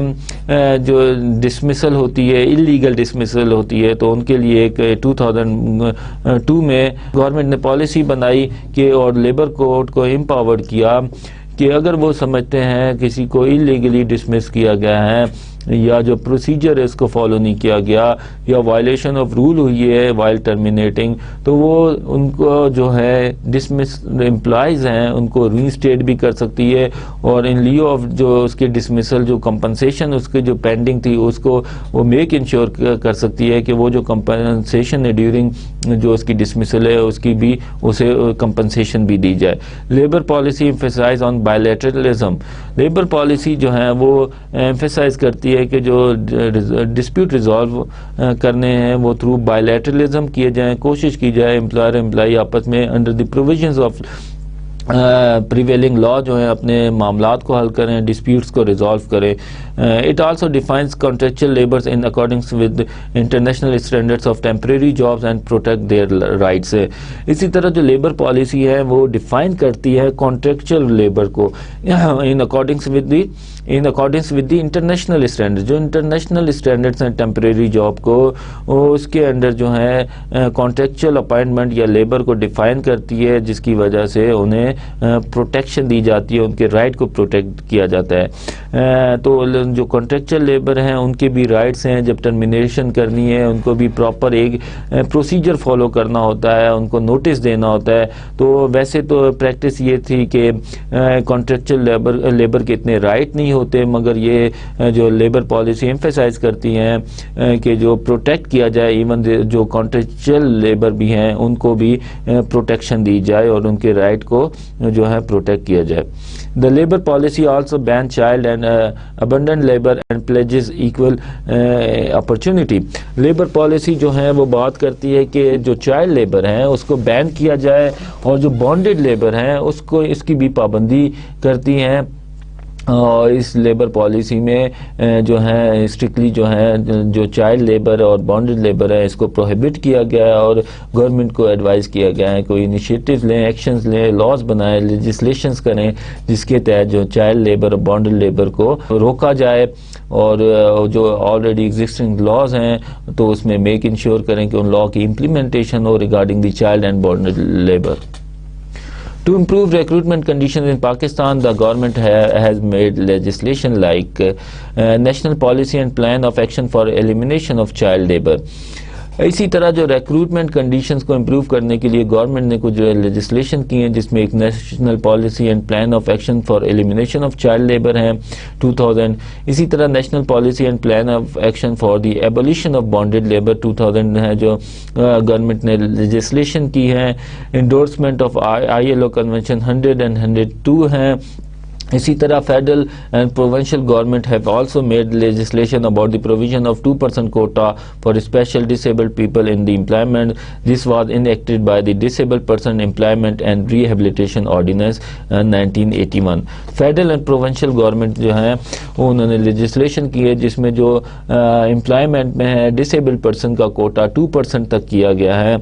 جو ڈسمسل ہوتی ہے، اللیگل ڈسمسل ہوتی ہے، تو ان کے لیے ایک 2002 میں گورنمنٹ نے پالیسی بنائی کہ اور لیبر کورٹ کو امپاورڈ کیا کہ اگر وہ سمجھتے ہیں کسی کو اللیگلی ڈسمس کیا گیا ہے یا جو پروسیجر ہے اس کو فالو نہیں کیا گیا یا وائلیشن آف رول ہوئی ہے وائل ٹرمینیٹنگ، تو وہ ان کو جو ہے ڈسمس امپلائیز ہیں ان کو ری اسٹیٹ بھی کر سکتی ہے، اور ان لیو آف جو اس کے ڈسمسل جو کمپنسیشن اس کے جو پینڈنگ تھی اس کو وہ میک انشور کر سکتی ہے کہ وہ جو کمپنسیشن ہے ڈیورنگ جو اس کی ڈسمسل ہے اس کی بھی اسے کمپنسیشن بھی دی جائے۔ لیبر پالیسی ایمفیسائز آن بائلیٹرلزم، لیبر پالیسی جو ہے وہ ایمفیسائز کرتی ہے کہ جو ڈسپیوٹ ریزالو کرنے ہیں وہ تھرو بائلیٹرلزم کیے جائیں، کوشش کی جائے امپلائر امپلائی آپس میں under the provisions of prevailing law جو ہے اپنے معاملات کو حل کریں، ڈسپیوٹس کو ریزالو کریں۔ It also defines contractual labours in accordance with international standards of temporary jobs and protect their rights. اسی طرح جو لیبر پالیسی ہے وہ ڈیفائن کرتی ہے کانٹریکچوئل لیبر کو ان accordance with the international standard, جو انٹرنیشنل اسٹینڈرڈس ہیں ٹیمپریری جاب کو اس کے انڈر جو ہے کانٹریکچوئل اپائنٹمنٹ یا لیبر کو ڈیفائن کرتی ہے، جس کی وجہ سے انہیں پروٹیکشن دی جاتی ہے، ان کے رائٹ کو پروٹیکٹ کیا جاتا ہے۔ تو جو کانٹریکچوئل لیبر ہیں ان کے بھی رائٹس ہیں، جب ٹرمینیشن کرنی ہے ان کو بھی پراپر ایک پروسیجر فالو کرنا ہوتا ہے، ان کو نوٹس دینا ہوتا ہے۔ تو ویسے تو پریکٹس یہ تھی کہ کانٹریکچوئل لیبر کے اتنے رائٹ نہیں ہوتے، مگر یہ جو لیبر پالیسی ایمفیسائز کرتی ہیں کہ جو پروٹیکٹ کیا جائے، ایون جو کانٹریکچوئل لیبر بھی ہیں ان کو بھی پروٹیکشن دی جائے اور ان کے رائٹ کو جو ہے پروٹیکٹ کیا جائے۔ The labor policy also bans child and abandoned labor and pledges equal opportunity. Labour policy جو ہے وہ بات کرتی ہے کہ جو چائلڈ لیبر ہیں اس کو بین کیا جائے، اور جو بانڈڈ لیبر ہیں اس کی بھی پابندی کرتی ہیں۔ اور اس لیبر پالیسی میں جو ہے اسٹرکٹلی جو ہے جو چائلڈ لیبر اور بانڈڈ لیبر ہے اس کو پروہیبٹ کیا گیا ہے، اور گورنمنٹ کو ایڈوائز کیا گیا ہے کوئی انیشیٹوز لیں، ایکشنز لیں، لاز بنائیں، لیجسلیشنز کریں جس کے تحت جو چائلڈ لیبر اور بانڈڈ لیبر کو روکا جائے، اور جو آلریڈی ایگزسٹنگ لاز ہیں تو اس میں میک انشور کریں کہ ان لا کی implementation who regarding the child and bonded labour. To improve recruitment conditions in Pakistan, the government has made legislation like National Policy and Plan of Action for Elimination of Child Labour. اسی طرح جو recruitment conditions کو improve کرنے کے لیے government نے کچھ legislation کی ہیں، جس میں ایک national policy and plan of action for elimination of child labour ہیں 2000، اسی طرح national policy and plan of action for the abolition of bonded labour 2000 ہے جو گورنمنٹ نے لیجسلیشن کی ہے۔ Endorsement of ILO convention 100 and 102 ہیں۔ اسی طرح federal and provincial government have also made legislation about the provision of 2% quota for special disabled people in the employment, this was enacted by the disabled person employment and rehabilitation ordinance 1981۔ Federal and provincial government جو ہیں انہوں نے legislation کی ہے جس میں جو employment میں ہے ڈسیبلڈ پرسن کا کوٹا 2% تک کیا گیا ہے،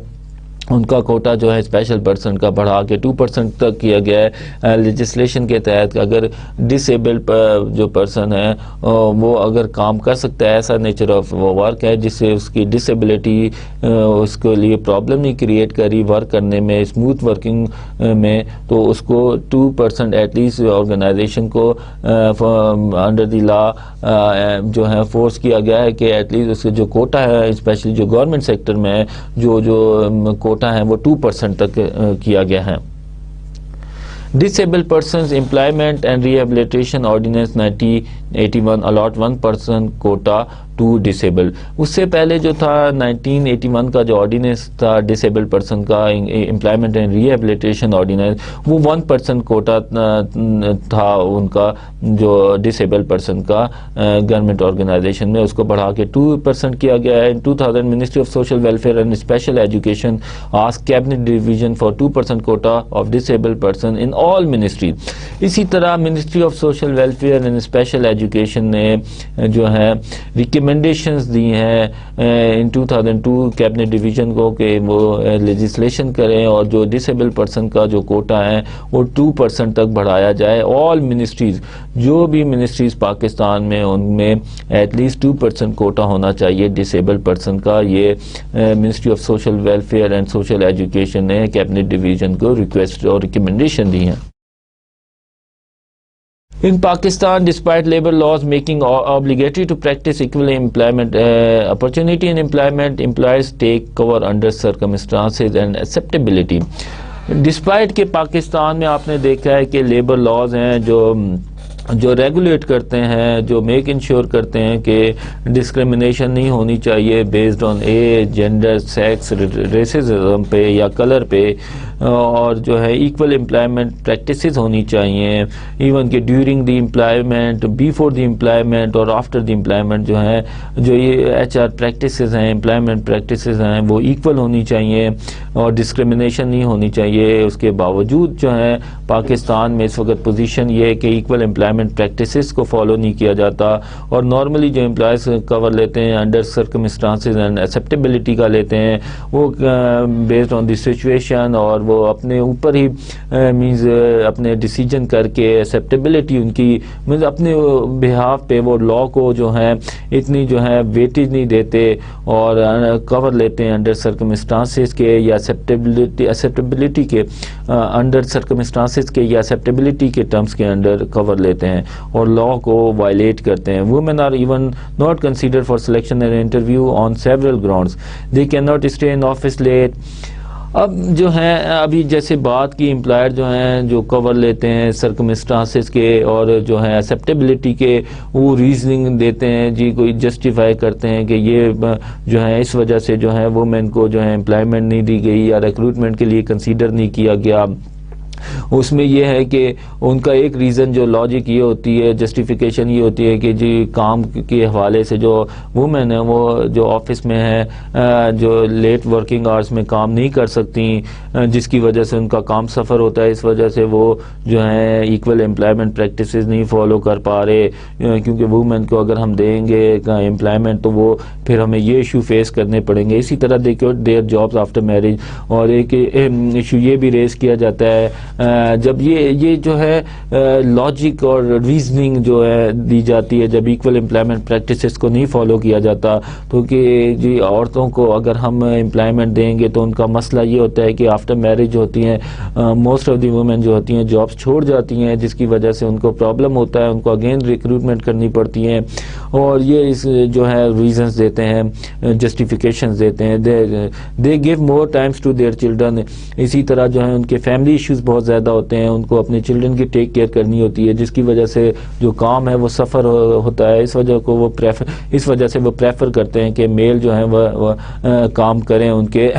ان کا کوٹا جو ہے اسپیشل پرسن کا بڑھا کے 2% تک کیا گیا ہے لیجسلیشن کے تحت. اگر ڈسیبلڈ جو پرسن ہے وہ اگر کام کر سکتا ہے, ایسا نیچر آف ورک ہے جس سے اس کی ڈسیبلٹی اس کے لیے پرابلم نہیں کریٹ کری ورک کرنے میں, اسموتھ ورکنگ میں, تو اس کو 2% ایٹ لیسٹ آرگنائزیشن کو انڈر دی لا جو ہے فورس کیا گیا ہے کہ ایٹ لیسٹ اس کے جو کوٹا ہے اسپیشلی جو گورنمنٹ سیکٹر میں ہے جو کوٹا ہے وہ 2% تک کیا گیا ہے. Disabled persons employment and rehabilitation ordinance 1981 allot 1% quota to disabled. اس سے پہلے جو تھا 1981 کا جو آرڈیننس تھا ڈسیبلڈ پرسن کا امپلائمنٹ اینڈ ریہیبلیٹیشن آرڈیننس, وہ 1% کوٹا تھا ان کا جو ڈسیبلڈ پرسن کا گورنمنٹ آرگنائزیشن میں, اس کو بڑھا کے 2% کیا گیا ہے. 2000 ministry of social welfare and special education ask cabinet division for 2% quota of disabled person in all ministries. اسی طرح ministry of social welfare and special education نے جو ہے ریکمنڈیشنز دی ہیں ان 2002 کیبنٹ ڈویژن کو کہ وہ لیجسلیشن کریں اور جو ڈسیبل پرسن کا جو کوٹا ہے وہ 2% تک بڑھایا جائے. آل منسٹریز, جو بھی منسٹریز پاکستان میں, ان میں ایٹ لیسٹ 2% کوٹا ہونا چاہیے ڈسیبل پرسن کا. یہ ministry of social welfare and social education نے کیبنٹ ڈویژن کو ریکویسٹ اور ریکمنڈیشن دی ہیں. In Pakistan, despite labor laws making obligatory to practice equal employment opportunity in employment, employers take cover under circumstances and acceptability. Despite کہ پاکستان میں آپ نے دیکھا ہے کہ لیبر لاز ہیں جو ریگولیٹ کرتے ہیں, جو میک انشور کرتے ہیں کہ ڈسکریمنیشن نہیں ہونی چاہیے based on age, gender, sex, racism پہ یا کلر پہ, اور جو ہے ایکول امپلائمنٹ پریکٹسز ہونی چاہیے, ایون کہ during the employment, before the employment اور آفٹر دی امپلائمنٹ جو ہے جو یہ ایچ آر پریکٹسز ہیں, امپلائمنٹ پریکٹسز ہیں, وہ ایکول ہونی چاہیے اور ڈسکریمنیشن نہیں ہونی چاہیے. اس کے باوجود جو ہے پاکستان میں اس وقت پوزیشن یہ ہے کہ ایکول امپلائمنٹ پریکٹسز کو فالو نہیں کیا جاتا, اور نارملی جو امپلائز کور لیتے ہیں انڈر سرکمسٹانسز اینڈ ایکسیپٹیبلٹی کا لیتے ہیں, وہ بیسڈ آن دی سچویشن اور وہ اپنے اوپر ہی مینز اپنے ڈیسیجن کر کے ایکسیپٹیبلٹی ان کی مینز اپنے بہاف پہ وہ لا کو جو ہے اتنی جو ہے ویٹیج نہیں دیتے اور کور لیتے ہیں انڈر سرکمسٹانسز کے یا ایکسیپٹیبلٹی کے انڈر سرکمسٹانسز کے یا ایکسیپٹیبلٹی کے ٹرمز کے انڈر کور لیتے ہیں اور لا کو وائلیٹ کرتے ہیں. Women are even not considered for selection and interview on several grounds, they can not stay in office late. اب جو ہے ابھی جیسے بات کی امپلائر جو ہیں جو کور لیتے ہیں سرکمسٹانسز کے اور جو ہے ایکسیپٹیبلٹی کے, وہ ریزننگ دیتے ہیں جی, کوئی جسٹیفائی کرتے ہیں کہ یہ جو ہے اس وجہ سے جو ہے وومن کو جو ہے امپلائمنٹ نہیں دی گئی یا ریکروٹمنٹ کے لیے کنسیڈر نہیں کیا گیا. اس میں یہ ہے کہ ان کا ایک ریزن جو لاجک یہ ہوتی ہے, جسٹیفیکیشن یہ ہوتی ہے کہ جی کام کے حوالے سے جو وومن ہیں وہ جو آفس میں ہے جو لیٹ ورکنگ آورس میں کام نہیں کر سکتی, جس کی وجہ سے ان کا کام سفر ہوتا ہے, اس وجہ سے وہ جو ہے ایکول امپلائمنٹ پریکٹسز نہیں فالو کر پا رہے, کیونکہ وومن کو اگر ہم دیں گے امپلائمنٹ تو وہ پھر ہمیں یہ ایشو فیس کرنے پڑیں گے. اسی طرح دیکھو دیئر جابس آفٹر میرج, اور ایک ایشو یہ بھی ریز کیا جاتا ہے جب یہ جو ہے لاجک اور ریزننگ جو ہے دی جاتی ہے جب ایکول امپلائمنٹ پریکٹسز کو نہیں فالو کیا جاتا, تو کہ جی عورتوں کو اگر ہم امپلائمنٹ دیں گے تو ان کا مسئلہ یہ ہوتا ہے کہ آفٹر میرج ہوتی ہیں موسٹ آف دی وومن جو ہوتی ہیں جابس چھوڑ جاتی ہیں, جس کی وجہ سے ان کو پرابلم ہوتا ہے, ان کو اگین ریکروٹمنٹ کرنی پڑتی ہیں, اور یہ اس جو ہے ریزنز دیتے ہیں, جسٹیفیکیشنز دیتے ہیں, they gave more times to their children. اسی طرح جو ہے ان کے فیملی ایشوز بہت زیادہ ہوتے ہیں, ان کو اپنے چلڈرن کی ٹیک کیئر کرنی ہوتی ہے, جس کی وجہ سے جو کام ہے وہ سفر ہوتا ہے. اس وجہ سے وہ پریفر کرتے ہیں کہ میل جو ہیں وہ کام کریں ان کے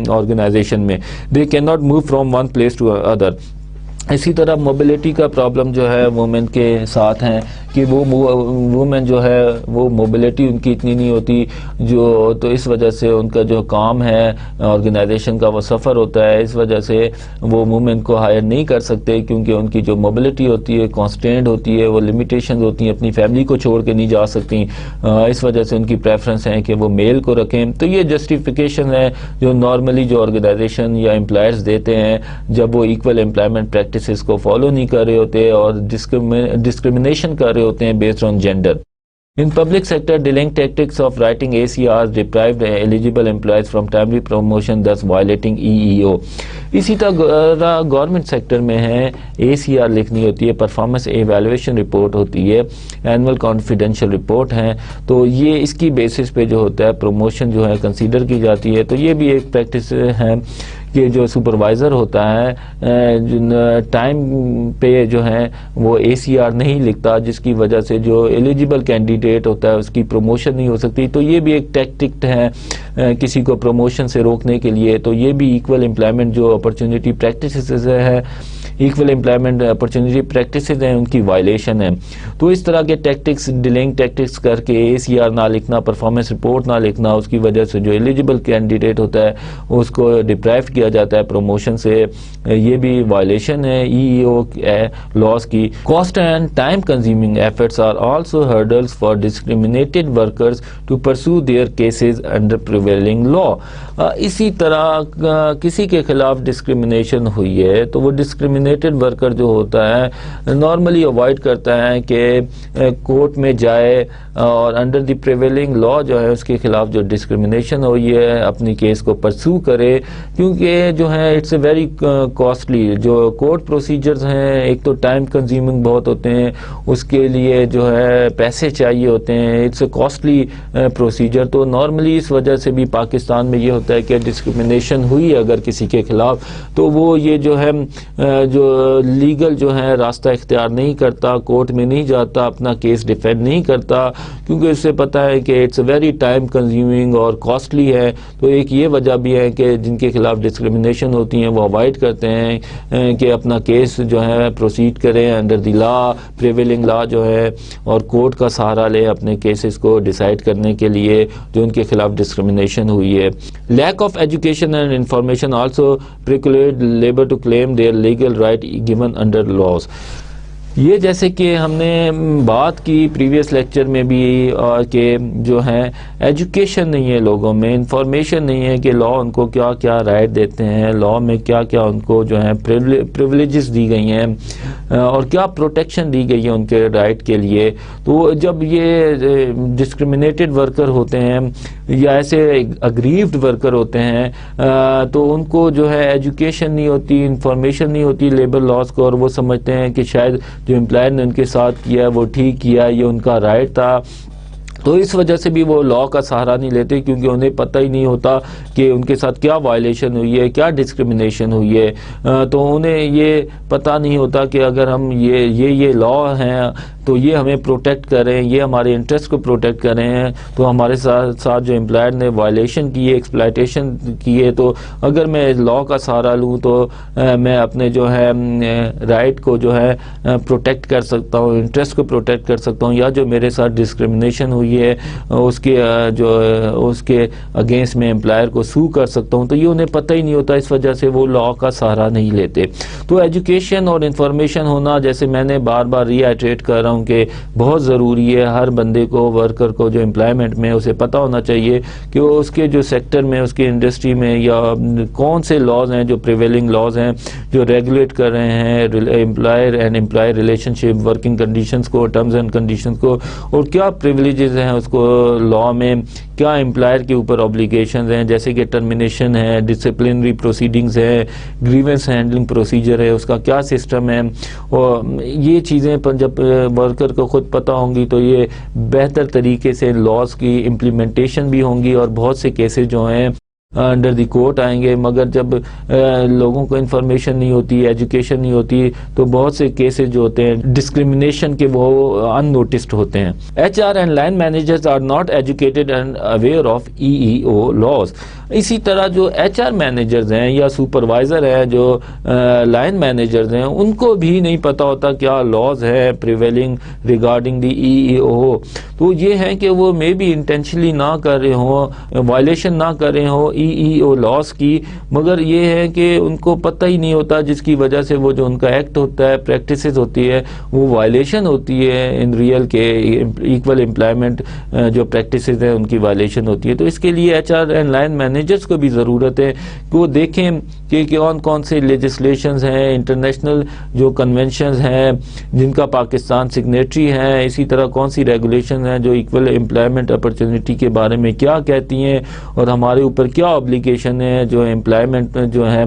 آرگنائزیشن میں. They can not move from one place to other. اسی طرح موبلٹی کا پرابلم جو ہے وومن کے ساتھ ہیں کہ وہ وومن جو ہے وہ موبلٹی ان کی اتنی نہیں ہوتی تو اس وجہ سے ان کا جو کام ہے آرگنائزیشن کا وہ سفر ہوتا ہے، اس وجہ سے وہ وومن کو ہائر نہیں کر سکتے کیونکہ ان کی جو موبلٹی ہوتی ہے کانسٹینٹ ہوتی ہے، وہ لمیٹیشنز ہوتی ہیں، اپنی فیملی کو چھوڑ کے نہیں جا سکتی، اس وجہ سے ان کی پریفرنس ہے کہ وہ میل کو رکھیں. تو یہ جسٹیفیکیشن ہے جو نارملی جو آرگنائزیشن یا امپلائرز دیتے ہیں جب وہ ایکول امپلائمنٹ پریکٹسز کو فالو نہیں کر رہے ہوتے اور ڈسکرمنیشن کر رہے ہوتے ہیں based on gender. In public sector, delaying tactics of writing ACRs deprived eligible employees from timely promotion, thus violating EEO. اسی طرح گورنمنٹ سیکٹر میں ہے ACR لکھنی ہوتی ہے، پرفارمنس ایویلویشن رپورٹ ہوتی ہے، اینول کانفیڈینشیل رپورٹ ہیں، تو یہ اس کی بیسس پہ جو ہوتا ہے پروموشن جو ہے کنسیڈر کی جاتی ہے. تو یہ بھی ایک پریکٹس ہے کہ جو سپروائزر ہوتا ہے ٹائم پہ جو ہے وہ ACR نہیں لکھتا، جس کی وجہ سے جو ایلیجیبل کینڈیڈیٹ ہوتا ہے اس کی پروموشن نہیں ہو سکتی. تو یہ بھی ایک ٹیکٹک ہے کسی کو پروموشن سے روکنے کے لیے. تو یہ بھی ایکول امپلائمنٹ جو اپرچونٹی پریکٹسز ہے، ایکول امپلائمنٹ اپرچونٹی پریکٹسز ہیں، ان کی وائلیشن ہے. تو اس طرح کے ٹیکٹکس، ڈیلنگ ٹیکٹکس کر کے ACR نہ لکھنا، پرفارمنس رپورٹ نہ لکھنا، اس کی وجہ سے جو ایلیجیبل کینڈیڈیٹ ہوتا ہے اس کو ڈپرائیو کیا جاتا ہے پروموشن سے، یہ بھی وائلیشن ہے EEO لاز کی. Cost and time consuming efforts are also hurdles for discriminated workers to pursue their cases under prevailing law. اسی طرح کسی کے خلاف ڈسکریمنیشن ہوئی ہے تو وہ ڈسکریمنیٹڈ ورکر جو ہوتا ہے نارملی اوائڈ کرتا ہے کہ کورٹ میں جائے اور انڈر دی پریویلنگ لا جو ہے اس کے خلاف جو ڈسکریمنیشن ہوئی ہے اپنی کیس کو پرسو کرے، کیونکہ جو ہے اٹس اے ویری کاسٹلی. جو کورٹ پروسیجرز ہیں ایک تو ٹائم کنزیومنگ بہت ہوتے ہیں، اس کے لیے جو ہے پیسے چاہیے ہوتے ہیں، اٹس اے کاسٹلی پروسیجر. تو نارملی اس وجہ سے بھی پاکستان میں یہ ہوتا ہے کہ ڈسکریمنیشن ہوئی اگر کسی کے خلاف تو وہ یہ جو ہے جو لیگل جو ہے راستہ اختیار نہیں کرتا، کورٹ میں نہیں جاتا، اپنا کیس ڈیفینڈ نہیں کرتا، کیونکہ اس سے پتہ ہے کہ اٹس ویری ٹائم کنزیومنگ اور کاسٹلی ہے. تو ایک یہ وجہ بھی ہے کہ جن کے خلاف ڈسکریمنیشن ہوتی ہیں وہ اوائڈ کرتے ہیں کہ اپنا کیس جو ہے پروسیڈ کریں under the law, prevailing law جو ہے، اور کورٹ کا سہارا لیں اپنے کیسز کو ڈیسائیڈ کرنے کے لیے جو ان کے خلاف ڈسکریمنیشن ہوئی ہے. Lack of education and information also preclude labour to claim their legal right given under laws. یہ جیسے کہ ہم نے بات کی پریویس لیکچر میں بھی کہ جو ہے ایجوکیشن نہیں ہے لوگوں میں، انفارمیشن نہیں ہے کہ لا ان کو کیا کیا رائٹ دیتے ہیں، لا میں کیا کیا ان کو جو ہے پریولیجز دی گئی ہیں اور کیا پروٹیکشن دی گئی ہے ان کے رائٹ کے لیے. تو جب یہ ڈسکریمنیٹڈ ورکر ہوتے ہیں یا ایسے اگریوڈ ورکر ہوتے ہیں تو ان کو جو ہے ایجوکیشن نہیں ہوتی، انفارمیشن نہیں ہوتی لیبر لاز کو، اور وہ سمجھتے ہیں کہ شاید جو امپلائر نے ان کے ساتھ کیا وہ ٹھیک کیا، یہ ان کا رائٹ تھا. تو اس وجہ سے بھی وہ لا کا سہارا نہیں لیتے کیونکہ انہیں پتہ ہی نہیں ہوتا کہ ان کے ساتھ کیا وائلیشن ہوئی ہے، کیا ڈسکریمنیشن ہوئی ہے. تو انہیں یہ پتہ نہیں ہوتا کہ اگر ہم یہ لا ہیں تو یہ ہمیں پروٹیکٹ کریں، یہ ہمارے انٹرسٹ کو پروٹیکٹ کریں ہیں. تو ہمارے ساتھ جو امپلائر نے وائلیشن کی ہے، ایکسپلائٹیشن کی ہے، تو اگر میں لا کا سہارا لوں تو میں اپنے جو ہے رائٹ کو جو ہے پروٹیکٹ کر سکتا ہوں، انٹرسٹ کو پروٹیکٹ کر سکتا ہوں، یا جو میرے ساتھ ڈسکریمنیشن ہوئی ہے اس کے اگینسٹ میں امپلائر کو سو کر سکتا ہوں. تو یہ انہیں پتہ ہی نہیں ہوتا، اس وجہ سے وہ لا کا سہارا نہیں لیتے. تو ایجوکیشن اور انفارمیشن ہونا، جیسے میں نے بار بار ری ایٹریٹ کر رہا ہوں کہ بہت ضروری ہے. ہر بندے کو، ورکر کو جو امپلائمنٹ میں اسے پتہ ہونا چاہیے کہ وہ اس کے جو سیکٹر میں، اس کے انڈسٹری میں یا کون سے لاز ہیں جو پریویلنگ لاز ہیں جو ریگولیٹ کر رہے ہیں employer and employee relationship, working conditions کو، ٹرمز اینڈ کنڈیشنز کو، اور کیا پریویلیجز ہیں اس کو لا میں، کیا امپلائر کے اوپر اوبلیگیشنز ہیں جیسے کہ ٹرمینیشن ہے، ڈسپلنری پروسیڈنگز ہے، گریونس ہینڈلنگ پروسیجر ہے، اس کا کیا سسٹم ہے. اور یہ چیزیں جب ورکر کو خود پتہ ہوں گی تو یہ بہتر طریقے سے لاز کی امپلیمنٹیشن بھی ہوں گی اور بہت سے کیسز جو ہیں انڈر دی کورٹ آئیں گے. مگر جب لوگوں کو انفارمیشن نہیں ہوتی، ایجوکیشن نہیں ہوتی، تو بہت سے کیسز جو ہوتے ہیں ڈسکریمنیشن کے وہ ان نوٹسڈ ہوتے ہیں. HR and line managers are not educated and aware of EEO laws. اسی طرح جو ایچ آر مینیجرز ہیں یا سپروائزر ہیں جو لائن مینیجرز ہیں ان کو بھی نہیں پتہ ہوتا کیا لاز ہے پریویلنگ ریگارڈنگ دی EEO. تو یہ ہے کہ وہ مے بی انٹینشنلی نہ کر رہے ہوں، وائلیشن نہ کر رہے ہوں EEO لاز کی، مگر یہ ہے کہ ان کو پتہ ہی نہیں ہوتا، جس کی وجہ سے وہ جو ان کا ایکٹ ہوتا ہے، پریکٹسز ہوتی ہے، وہ وائلیشن ہوتی ہے ان ریئل کے ایکول امپلائمنٹ جو پریکٹسز ہیں ان کی وائلیشن ہوتی ہے. تو اس کے لیے H R and line managers کو بھی ضرورت ہے کہ وہ دیکھیں کہ کون سے لیجسلیشنز ہیں، انٹرنیشنل جو کنونشنز ہیں جن کا پاکستان سگنیٹری ہے، اسی طرح کون سی ریگولیشن ہیں جو ایکول امپلائمنٹ اپرچونٹی کے بارے میں کیا کہتی ہیں اور ہمارے اوپر کیا obligation ہے، جو امپلائمنٹ جو ہیں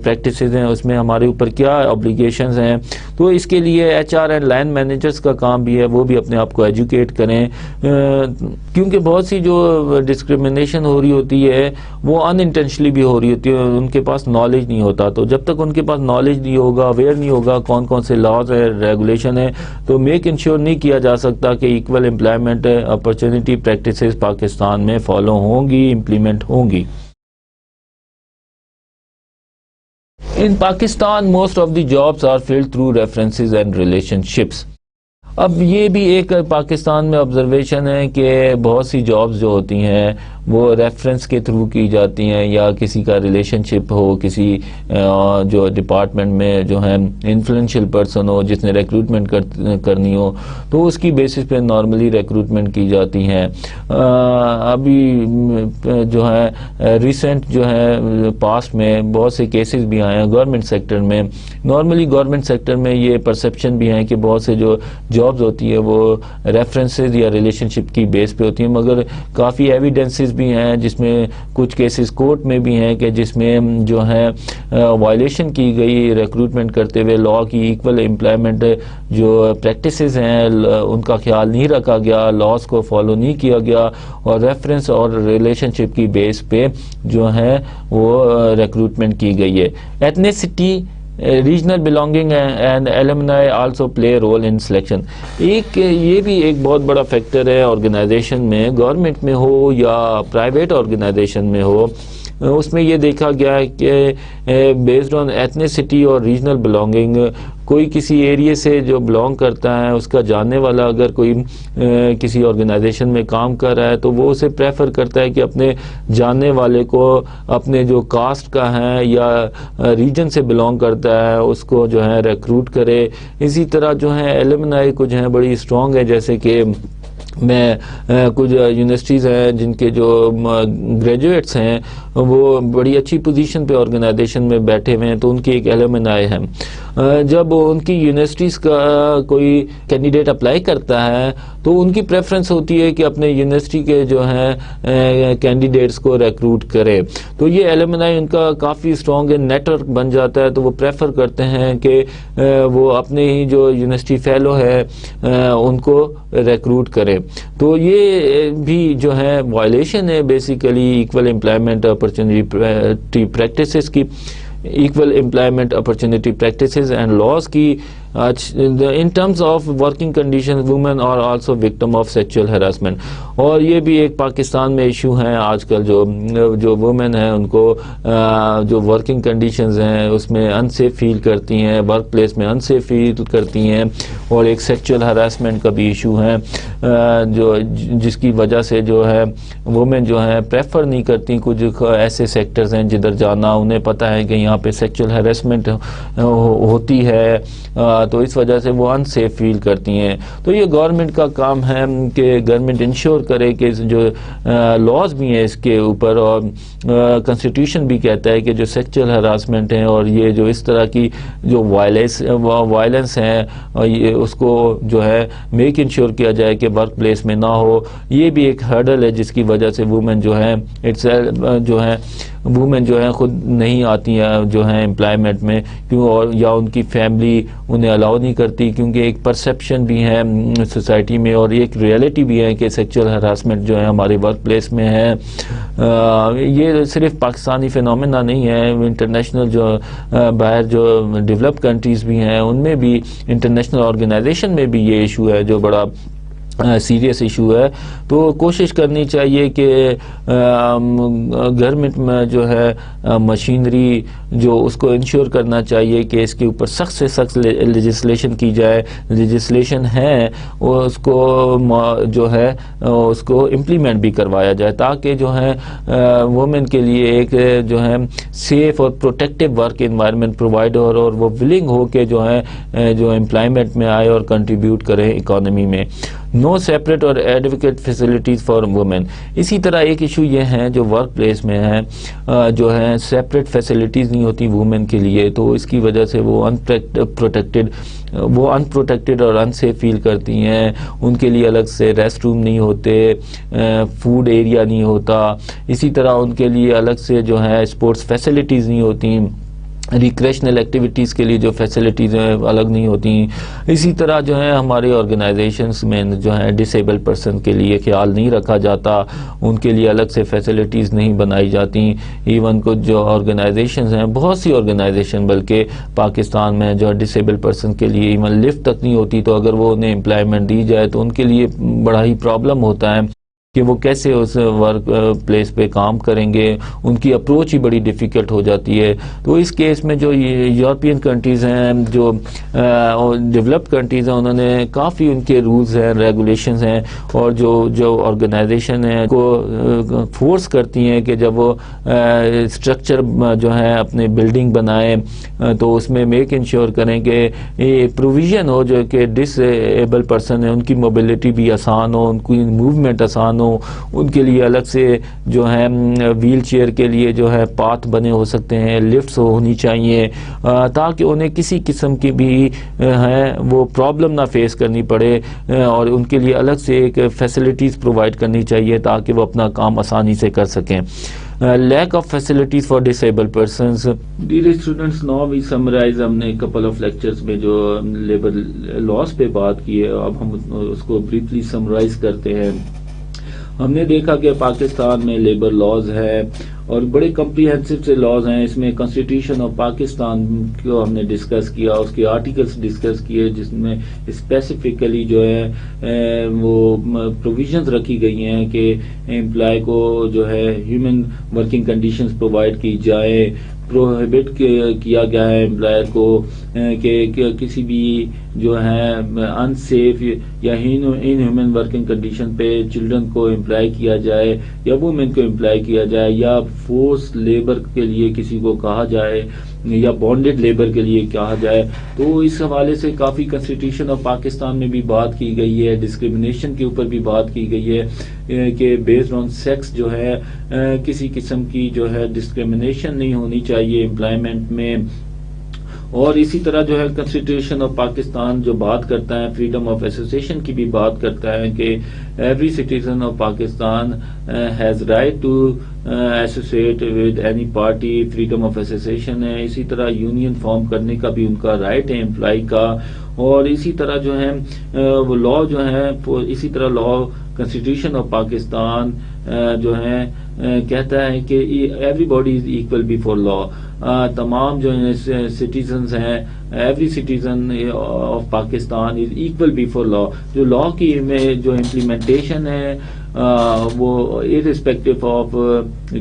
پریکٹسز ہیں اس میں ہمارے اوپر کیا obbligations ہیں. تو اس کے لیے H R and line managers کا کام بھی ہے، وہ بھی اپنے آپ کو ایجوکیٹ کریں، کیونکہ بہت سی جو ڈسکریمنیشن ہو رہی ہوتی ہے وہ ان انٹینشنلی بھی ہو رہی ہوتی ہے، ان کے پاس نالج نہیں ہوتا. تو جب تک ان کے پاس نالج نہیں ہوگا، اویئر نہیں ہوگا کون سے لاز ہیں، ریگولیشن ہیں، تو میک انشور نہیں کیا جا سکتا کہ equal employment opportunity practices Pakistan میں فالو ہوں گی، امپلیمنٹ ہوں گی. In Pakistan, most of the jobs are filled through references and relationships. اب یہ بھی ایک پاکستان میں آبزرویشن ہے کہ بہت سی جابز جو ہوتی ہیں وہ ریفرنس کے تھرو کی جاتی ہیں، یا کسی کا ریلیشن شپ ہو، کسی جو ڈپارٹمنٹ میں جو ہے انفلوئنشیل پرسن ہو جس نے ریکروٹمنٹ کرنی ہو، تو اس کی بیسس پہ نارملی ریکروٹمنٹ کی جاتی ہیں. ابھی جو ہے ریسنٹ جو ہے پاسٹ میں بہت سے کیسز بھی آئے ہیں گورنمنٹ سیکٹر میں. نارملی گورنمنٹ سیکٹر میں یہ پرسیپشن بھی ہے کہ بہت سے جو جابز ہوتی ہے وہ ریفرنسز یا ریلیشن شپ کی بیس پہ ہوتی ہیں، مگر کافی ایویڈنسز بھی ہیں جس میں کچھ کیسز کورٹ میں بھی ہیں کہ جس میں جو ہے وائلیشن کی گئی ریکروٹمنٹ کرتے ہوئے لا کی، ایکول امپلائمنٹ جو پریکٹسز ہیں ان کا خیال نہیں رکھا گیا، لاز کو فالو نہیں کیا گیا، اور ریفرنس اور ریلیشن شپ کی بیس پہ جو ہے وہ ریکروٹمنٹ کی گئی ہے. Ethnicity, regional belonging and alumni also play role in selection. یہ بھی ایک بہت بڑا فیکٹر ہے آرگنائزیشن میں، گورنمنٹ میں ہو یا پرائیویٹ آرگنائزیشن میں ہو. اس میں یہ دیکھا گیا ہے کہ بیسڈ آن ایتھنیسٹی اور ریجنل بلانگنگ، کوئی کسی ایریے سے جو بلانگ کرتا ہے اس کا جاننے والا اگر کوئی کسی آرگنائزیشن میں کام کر رہا ہے تو وہ اسے پریفر کرتا ہے کہ اپنے جاننے والے کو اپنے جو کاسٹ کا ہے یا ریجن سے بلانگ کرتا ہے اس کو جو ہے ریکروٹ کرے. اسی طرح جو ہے ایلومنائی کچھ ہیں بڑی اسٹرانگ ہے، جیسے کہ میں کچھ یونیورسٹیز ہیں جن کے جو گریجویٹس ہیں وہ بڑی اچھی پوزیشن پہ آرگنائزیشن میں بیٹھے ہوئے ہیں، تو ان کی ایک ایلومنائی ہے. جب ان کی یونیورسٹیز کا کوئی کینڈیڈیٹ اپلائی کرتا ہے تو ان کی پریفرنس ہوتی ہے کہ اپنے یونیورسٹی کے جو ہیں کینڈیڈیٹس کو ریکروٹ کرے. تو یہ ایلومنائی ان کا کافی اسٹرانگ نیٹ ورک بن جاتا ہے، تو وہ پریفر کرتے ہیں کہ وہ اپنے ہی جو یونیورسٹی فیلو ہے ان کو ریکروٹ کرے. تو یہ بھی جو ہے وائلیشن ہے basically equal employment opportunity practices کی، equal employment opportunity practices and laws کی. In terms of working condition women are also victim of sexual harassment. اور یہ بھی ایک پاکستان میں ایشو ہیں آج کل، جو وومن ہیں ان کو جو ورکنگ کنڈیشنز ہیں اس میں انسیف فیل کرتی ہیں، ورک پلیس میں انسیف فیل کرتی ہیں، اور ایک سیکچوئل ہراسمنٹ کا بھی ایشو ہے جو جس کی وجہ سے جو ہے وومن جو ہیں پریفر نہیں کرتی. کچھ ایسے سیکٹرز ہیں جدھر جانا انہیں پتہ ہے کہ یہاں پہ سیکچوئل ہراسمنٹ ہوتی ہے، تو اس وجہ سے وہ ان سیف فیل کرتی ہیں. تو یہ گورنمنٹ کا کام ہے کہ گورنمنٹ انشور کرے کہ جو لاز بھی ہیں اس کے اوپر، اور کنسٹیٹیوشن بھی کہتا ہے کہ جو سیکچوئل ہراسمنٹ ہیں اور یہ جو اس طرح کی جو وائلنس ہیں اس کو جو ہے میک انشور کیا جائے کہ ورک پلیس میں نہ ہو. یہ بھی ایک ہرڈل ہے جس کی وجہ سے وومن جو ہے وومن جو ہیں خود نہیں آتی ہیں جو ہیں امپلائمنٹ میں، کیوں اور یا ان کی فیملی انہیں الاؤ نہیں کرتی، کیونکہ ایک پرسیپشن بھی ہے سوسائٹی میں اور ایک ریئلٹی بھی ہے کہ سیکچوئل ہراسمنٹ جو ہے ہمارے ورک پلیس میں ہے. یہ صرف پاکستانی فینومینا نہیں ہے، انٹرنیشنل جو باہر جو ڈیولپ کنٹریز بھی ہیں ان میں بھی، انٹرنیشنل آرگنائزیشن میں بھی یہ ایشو ہے جو بڑا سیریس ایشو ہے، تو کوشش کرنی چاہیے کہ گورنمنٹ میں جو ہے مشینری جو اس کو انشور کرنا چاہیے کہ اس کے اوپر سخت سے سخت لیجسلیشن کی جائے، لیجسلیشن ہے اور اس کو جو ہے اس کو امپلیمنٹ بھی کروایا جائے، تاکہ جو ہے وومن کے لیے ایک جو ہے سیف اور پروٹیکٹیو ورک انوائرمنٹ پرووائڈ اور وہ ولنگ ہو کے جو ہے جو امپلائمنٹ میں آئے اور کنٹریبیوٹ کریں اکانومی میں۔ نو سیپریٹ اور ایڈوکیٹ فیسلٹیز فار وومن۔ اسی طرح ایک ایشو یہ ہے جو ورک پلیس میں ہے، جو ہے سیپریٹ فیسلٹیز نہیں ہوتی وومن کے لیے، تو اس کی وجہ سے وہ ان پروٹیکٹڈ اور ان سیف فیل کرتی ہیں۔ ان کے لیے الگ سے ریسٹ روم نہیں ہوتے، فوڈ ایریا نہیں ہوتا، اسی طرح ان کے لیے الگ سے جو ہے اسپورٹس فیسلٹیز نہیں ہوتی، ریکریشنل ایکٹیویٹیز کے لیے جو فیسلٹیز ہیں الگ نہیں ہوتی۔ اسی طرح جو ہے ہمارے آرگنائزیشنز میں جو ہے ڈسیبل پرسن کے لیے خیال نہیں رکھا جاتا، ان کے لیے الگ سے فیسلٹیز نہیں بنائی جاتی۔ ایون کچھ جو آرگنائزیشنز ہیں، بہت سی آرگنائزیشن بلکہ پاکستان میں جو ڈسیبل پرسن کے لیے ایون لفٹ تک نہیں ہوتی، تو اگر وہ انہیں امپلائمنٹ دی جائے تو ان کے لیے بڑا ہی پرابلم ہوتا ہے کہ وہ کیسے اس ورک پلیس پہ کام کریں گے، ان کی اپروچ ہی بڑی ڈیفیکلٹ ہو جاتی ہے۔ تو اس کیس میں جو یورپین کنٹریز ہیں، جو ڈیولپڈ کنٹریز ہیں، انہوں نے کافی ان کے رولز ہیں، ریگولیشنز ہیں، اور جو آرگنائزیشن ہیں کو فورس کرتی ہیں کہ جب وہ اسٹرکچر جو ہے اپنے بلڈنگ بنائیں تو اس میں میک انشور کریں کہ یہ پروویژن ہو جو کہ ڈس ایبل پرسن ہے، ان کی موبلٹی بھی آسان ہو، ان کی موومنٹ آسان ہو، ان کے لیے الگ سے جو ہے ویل چیئر کے لیے جو ہے پاتھ بنے ہو سکتے ہیں، لفٹس ہونی چاہیے، تاکہ انہیں کسی قسم کی بھی ہے وہ پرابلم نہ فیس کرنی پڑے، اور ان کے لیے الگ سے ایک فیسلٹیز پرووائڈ کرنی چاہیے تاکہ وہ اپنا کام آسانی سے کر سکیں۔ Lack of facilities for disable persons. Dear students, now we summarise, ہم نے کپل آف لیکچرز میں جو لیبر لاس پہ بات کی ہے، اب ہم اس کو بریفلی سمرائز کرتے ہیں۔ ہم نے دیکھا کہ پاکستان میں لیبر لاز ہے اور بڑے کمپریہنسو سے لاز ہیں، اس میں کانسٹیٹیوشن آف پاکستان کو ہم نے ڈسکس کیا، اس کے آرٹیکلز ڈسکس کیے جس میں اسپیسیفکلی جو ہے وہ پروویژنز رکھی گئی ہیں کہ امپلائی کو جو ہے ہیومن ورکنگ کنڈیشنز پرووائڈ کی جائے، پروہیبٹ کیا گیا ہے امپلائر کو کہ کسی بھی جو ہے ان سیف یا ان ہیومن ورکنگ کنڈیشن پہ چلڈرن کو امپلائی کیا جائے یا وومن کو امپلائی کیا جائے، یا فورس لیبر کے لیے کسی کو کہا جائے یا بانڈڈ لیبر کے لیے کہا جائے۔ تو اس حوالے سے کافی کنسٹیٹیوشن آف پاکستان میں بھی بات کی گئی ہے، ڈسکریمنیشن کے اوپر بھی بات کی گئی ہے کہ بیسڈ آن سیکس جو ہے کسی قسم کی جو ہے ڈسکریمنیشن نہیں ہونی چاہیے امپلائمنٹ میں۔ اور اسی طرح جو ہے کنسٹیٹیوشن آف پاکستان جو بات کرتا ہے فریڈم آف ایسوسیشن کی بھی بات کرتا ہے کہ every citizen of Pakistan has right to associate with any party, freedom of association ہے۔ اسی طرح یونین فارم کرنے کا بھی ان کا رائٹ ہے امپلائی کا، اور اسی طرح جو ہے وہ لا جو ہے اسی طرح لا کنسٹیٹیوشن آف پاکستان جو ہے کہتا ہے کہ everybody is equal before law, تمام جو سٹیزنز ہیں، every citizen of Pakistan is equal before law. جو لا کی میں جو امپلیمنٹیشن ہے وہ ارسپیکٹو آف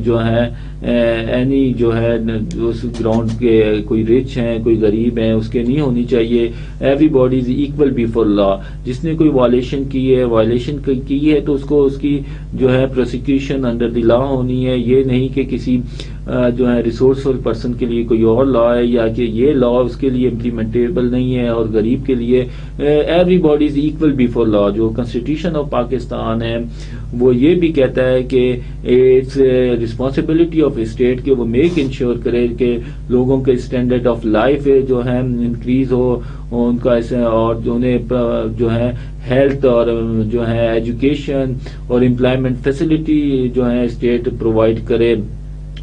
جو ہے اینی جو ہے اس گراؤنڈ کے کوئی رچ ہیں کوئی غریب ہیں اس کے نہیں ہونی چاہیے۔ Everybody is equal before law. جس نے کوئی وائلیشن کی ہے تو اس کو اس کی جو ہے پروسیکیوشن انڈر دی لا ہونی ہے، یہ نہیں کہ کسی جو ہے ریسورسفل پرسن کے لیے کوئی اور لا ہے یا کہ یہ لا اس کے لیے امپلیمنٹیبل نہیں ہے اور غریب کے لیے۔ Everybody is equal before law. جو کنسٹیٹیوشن آف پاکستان ہے وہ یہ بھی کہتا ہے کہ اٹس رسپانسبلٹی آف اسٹیٹ کہ وہ میک انشور کرے کہ لوگوں کے اسٹینڈرڈ آف لائف جو ہے انکریز ہو ان کا، اور جو انہیں جو ہے ہیلتھ اور جو ہے ایجوکیشن اور امپلائمنٹ فیسلٹی جو ہے اسٹیٹ پرووائڈ کرے،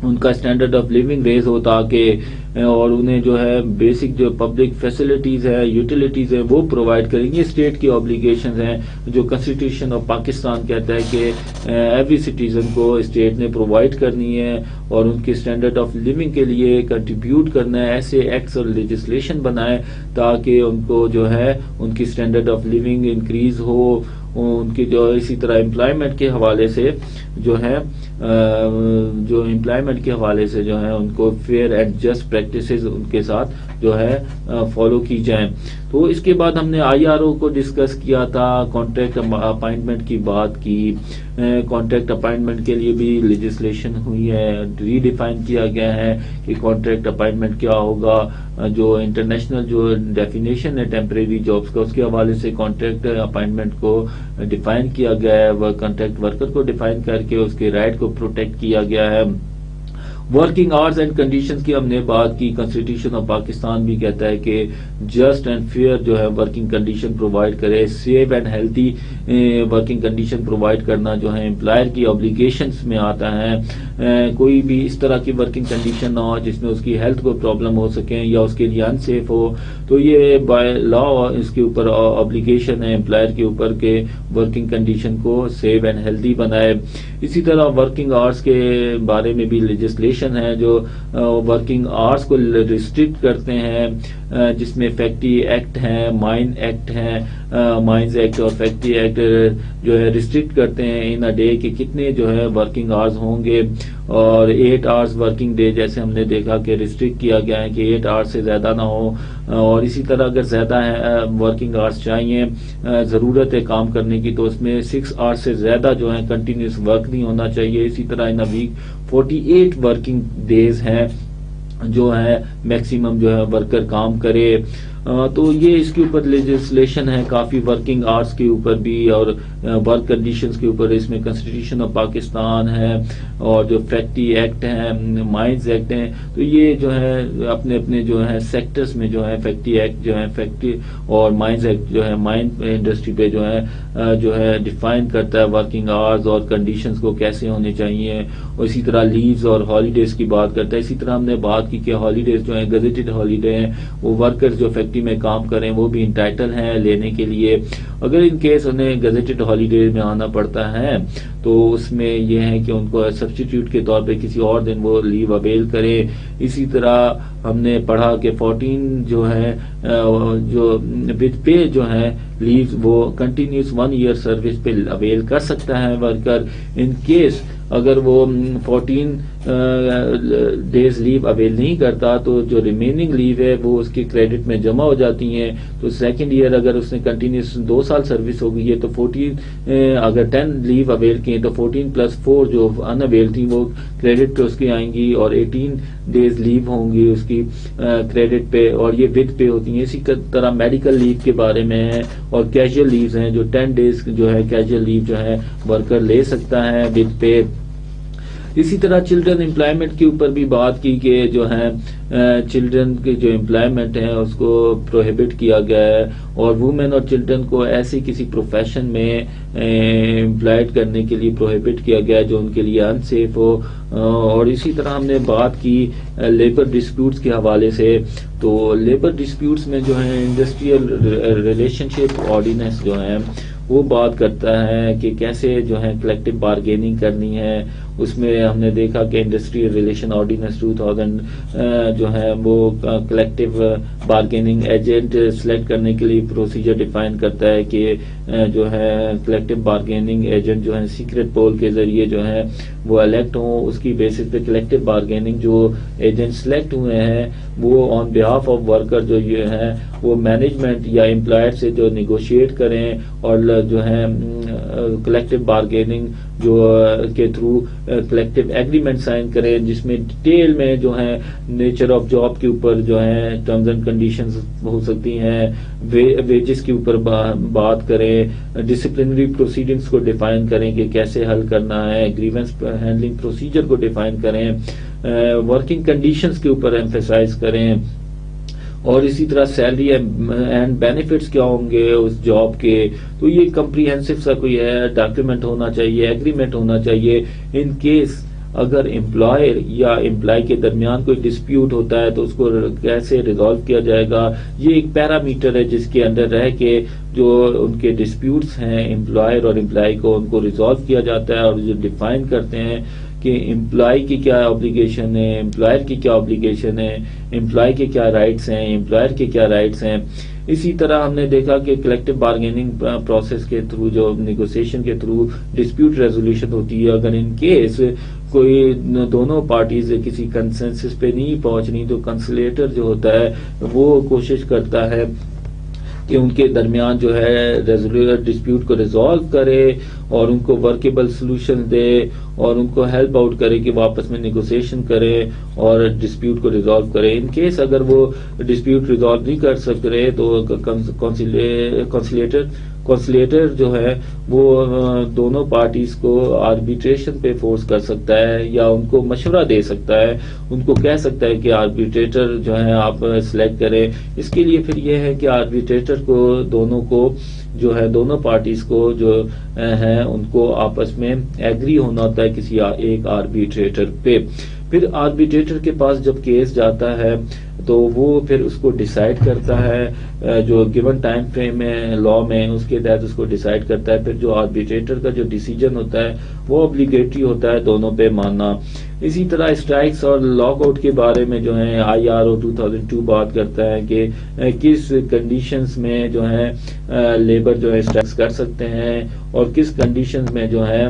ان کا اسٹینڈرڈ آف لیونگ ریز ہو تاکہ اور انہیں جو ہے بیسک جو پبلک فیسلٹیز ہے، یوٹیلیٹیز ہیں وہ پرووائڈ کریں گے. اسٹیٹ کی آبلیگیشنز ہیں جو کنسٹیٹیوشن آف پاکستان کہتا ہے کہ ایوری سٹیزن کو اسٹیٹ نے پرووائڈ کرنی ہے اور ان کے اسٹینڈرڈ آف لیونگ کے لیے کنٹریبیوٹ کرنا ہے. ایسے ایکٹس اور لیجسلیشن بنائے تاکہ ان کو جو ہے ان کی اسٹینڈرڈ آف لیونگ انکریز ہو. ان کی جو اسی طرح امپلائمنٹ کے حوالے سے جو ہے ان کو فیئر اینڈ جسٹ پریکٹسز ان کے ساتھ جو ہے فالو کی جائیں. تو اس کے بعد ہم نے آئی آر او کو ڈسکس کیا تھا، کانٹریکٹ اپائنٹمنٹ کی بات کی. کانٹریکٹ اپائنٹمنٹ کے لیے بھی لیجسلیشن ہوئی ہے، ری ڈیفائن کیا گیا ہے کہ کانٹریکٹ اپائنٹمنٹ کیا ہوگا. جو انٹرنیشنل جو ڈیفینیشن ہے ٹیمپریری جابس کا، اس کے حوالے سے کانٹریکٹ اپائنٹمنٹ کو ڈیفائن کیا گیا ہے. کانٹریکٹ ورکر کو ڈیفائن کر کے اس کے رائٹ کو پروٹیکٹ کیا گیا ہے. ورکنگ آورز اینڈ کنڈیشنز کی ہم نے بات کی. کنسٹیٹیوشن آف پاکستان بھی کہتا ہے کہ جسٹ اینڈ فیئر جو ہے ورکنگ کنڈیشن پرووائڈ کرے. Safe and healthy working condition provide کرنا جو ہے امپلائر کی اوبلیگیشنز میں آتا ہے. کوئی بھی اس طرح کی ورکنگ کنڈیشن نہ ہو جس میں اس کی ہیلتھ کو پرابلم ہو سکیں یا اس کے لیے انسیف ہو. تو یہ بائی لا اس کے اوپر اوبلیگیشن ہے امپلائر کے اوپر کہ ورکنگ کنڈیشن کو سیف اینڈ ہیلتھی بنائے. اسی طرح ورکنگ آورس کے بارے میں بھی لیجسلیشن ہے جو ورکنگ آورس کو ریسٹرکٹ کرتے ہیں، جس میں فیکٹری ایکٹ ہیں، مائن ایکٹ ہیں. مائنز ایکٹ اور فیکٹری ایکٹ جو ہے ریسٹرکٹ کرتے ہیں ان ڈے کہ کتنے جو ہے ورکنگ آورز ہوں گے. اور 8 آورز ورکنگ ڈے جیسے ہم نے دیکھا کہ ریسٹرکٹ کیا گیا ہے کہ 8 آورز سے زیادہ نہ ہو. اور اسی طرح اگر زیادہ ورکنگ آورز چاہیے، ضرورت ہے کام کرنے کی، تو اس میں 6 آورز سے زیادہ جو ہے کنٹینیوس ورک نہیں ہونا چاہیے. اسی طرح ان ویک 48 ورکنگ ڈیز ہیں جو ہے میکسیمم جو ہے ورکر کام کرے. تو یہ اس کے اوپر لیجسلیشن ہے کافی ورکنگ آورس کے اوپر بھی اور ورک کنڈیشنز کے اوپر. اس میں کنسٹیٹیوشن آف پاکستان ہے اور جو فیکٹری ایکٹ ہے، مائنز ایکٹ ہیں. تو یہ جو ہے اپنے اپنے جو ہے سیکٹرز میں جو ہے فیکٹری ایکٹ جو ہے فیکٹری اور مائنز ایکٹ جو ہے مائن انڈسٹری پہ جو ہے ڈیفائن کرتا ہے ورکنگ آورز اور کنڈیشنز کو کیسے ہونے چاہیے. اور اسی طرح لیوز اور ہالیڈیز کی بات کرتا ہے. اسی طرح ہم نے بات کی کہ ہالیڈیز جو ہیں گزیٹڈ ہالیڈے ہیں، وہ ورکرز جو فیکٹری میں کام کریں وہ بھی انٹائٹل ہیں لینے کے لیے. اگر ان کیس انہیں گزیٹڈ ہالیڈے میں آنا پڑتا ہے تو اس میں یہ ہے کہ ان کو سبسٹیٹیوٹ کے طور پہ کسی اور دن وہ لیو اویل کرے. اسی طرح ہم نے پڑھا کہ 14 جو ہے جو ود پے جو ہے لیوز وہ کنٹینیوس 1 ایئر سروس پہ اویل کر سکتا ہے ورکر. ان کیس اگر وہ 14 ڈیز لیو اویل نہیں کرتا تو جو ریمیننگ لیو ہے وہ اس کے کریڈٹ میں جمع ہو جاتی ہیں. تو سیکنڈ ایئر اگر اس نے کنٹینیوس 2 سال سروس ہو گئی ہے تو 14 اگر 10 لیو اویل کی ہیں تو 14+4 جو ان اویل تھیں وہ کریڈٹ پہ اس کی آئیں گی اور 18 ڈیز لیو ہوں گی اس کی کریڈٹ پہ اور یہ ود پے ہوتی ہیں. اسی طرح میڈیکل لیو کے بارے میں ہے اور کیجول لیوز ہیں جو 10 ڈیز جو ہے کیجول لیو جو ہے ورکر لے سکتا ہے ود پے. اسی طرح چلڈرن امپلائمنٹ کے اوپر بھی بات کی کہ جو ہے چلڈرن کی جو امپلائمنٹ ہے اس کو پروہیبٹ کیا گیا ہے اور وومن اور چلڈرن کو ایسی کسی پروفیشن میں امپلائڈ کرنے کے لیے پروہیبٹ کیا گیا ہے جو ان کے لیے انسیف ہو. اور اسی طرح ہم نے بات کی لیبر ڈسپیوٹس کے حوالے سے. تو لیبر ڈسپیوٹس میں جو ہے انڈسٹریل ریلیشن شپ آرڈیننس جو ہے وہ بات کرتا ہے کہ کیسے جو ہے کلیکٹیو بارگیننگ کرنی ہے. اس میں ہم نے دیکھا کہ انڈسٹریل ریلیشن آرڈیننس 2000 جو ہے وہ کلیکٹیو بارگیننگ ایجنٹ سلیکٹ کرنے کے لیے پروسیجر ڈیفائن کرتا ہے کہ جو ہے کلیکٹیو بارگیننگ ایجنٹ جو ہے سیکرٹ پول کے ذریعے جو ہے وہ الیکٹ ہوں. اس کی بیسس پہ کلیکٹیو بارگیننگ جو ایجنٹ سلیکٹ ہوئے ہیں وہ آن بہاف آف ورکر جو یہ ہے وہ مینجمنٹ یا امپلائر سے جو نیگوشیٹ کریں اور جو ہے کلیکٹیو بارگیننگ جو کے تھرو کلیکٹیو ایگریمنٹ سائن کریں جس میں ڈیٹیل میں جو ہے نیچر آف جاب کے اوپر جو ہے ٹرمز اینڈ کنڈیشنز ہو سکتی ہیں، ویجز کے اوپر بات کریں، ڈسپلنری پروسیڈنگز کو ڈیفائن کریں کہ کیسے حل کرنا ہے، گریونس ہینڈلنگ پروسیجر کو ڈیفائن کریں، ورکنگ کنڈیشنز کے اوپر ایمفیسائز کریں. اور اسی طرح سیلری اینڈ بینیفٹس کیا ہوں گے اس جاب کے. تو یہ کمپریہنسو سا کوئی ہے ڈاکیومنٹ ہونا چاہیے، ایگریمنٹ ہونا چاہیے. ان کیس اگر امپلائر یا امپلائی کے درمیان کوئی ڈسپیوٹ ہوتا ہے تو اس کو کیسے ریزالو کیا جائے گا. یہ ایک پیرامیٹر ہے جس کے اندر رہ کے جو ان کے ڈسپیوٹس ہیں امپلائر اور امپلائی کو ان کو ریزالو کیا جاتا ہے, اور جو ڈیفائن کرتے ہیں کہ امپلائی کی کیا آبلیگیشن ہے, امپلائر کی کیا آبلیگیشن ہے, امپلائی کے کیا رائٹس ہیں, امپلائر کے کیا رائٹس ہیں. اسی طرح ہم نے دیکھا کہ کلیکٹو بارگیننگ پروسیس کے تھرو, جو نیگوسیشن کے تھرو ڈسپیوٹ ریزولوشن ہوتی ہے, اگر ان کیس کوئی دونوں پارٹیز کسی کنسنسس پہ نہیں پہنچنی تو کنسلیٹر جو ہوتا ہے وہ کوشش کرتا ہے کہ ان کے درمیان جو ہے ڈسپیوٹ کو ریزالو کرے اور ان کو ورکیبل سلوشن دے اور ان کو ہیلپ آؤٹ کرے کہ وہ آپس میں نیگوسیشن کرے اور ڈسپیوٹ کو ریزالو کرے. ان کیس اگر وہ ڈسپیوٹ ریزالو نہیں کر سک رہے تو کونسلیٹر جو ہے وہ دونوں پارٹیز کو آربیٹریشن پہ فورس کر سکتا ہے یا ان کو مشورہ دے سکتا ہے, ان کو کہہ سکتا ہے کہ آربیٹریٹر جو ہے آپ سلیکٹ کریں. اس کے لیے پھر یہ ہے کہ آربیٹریٹر کو دونوں پارٹیز کو جو ہیں ان کو آپس میں ایگری ہونا ہوتا ہے کسی ایک آربیٹریٹر پہ. پھر آربیٹریٹر کے پاس جب کیس جاتا ہے تو وہ پھر اس کو ڈیسائیڈ کرتا ہے, جو گیون ٹائم فریم ہے لا میں اس کے تحت اس کو ڈیسائیڈ کرتا ہے. پھر جو آربیٹریٹر کا جو ڈیسیجن ہوتا ہے وہ اوبلیگیٹری ہوتا ہے دونوں پہ ماننا. اسی طرح اسٹرائکس اور لاک آؤٹ کے بارے میں جو ہے IRO 2002 بات کرتا ہے کہ کس کنڈیشنز میں جو ہے لیبر جو ہے اسٹرائکس کر سکتے ہیں اور کس کنڈیشنز میں جو ہے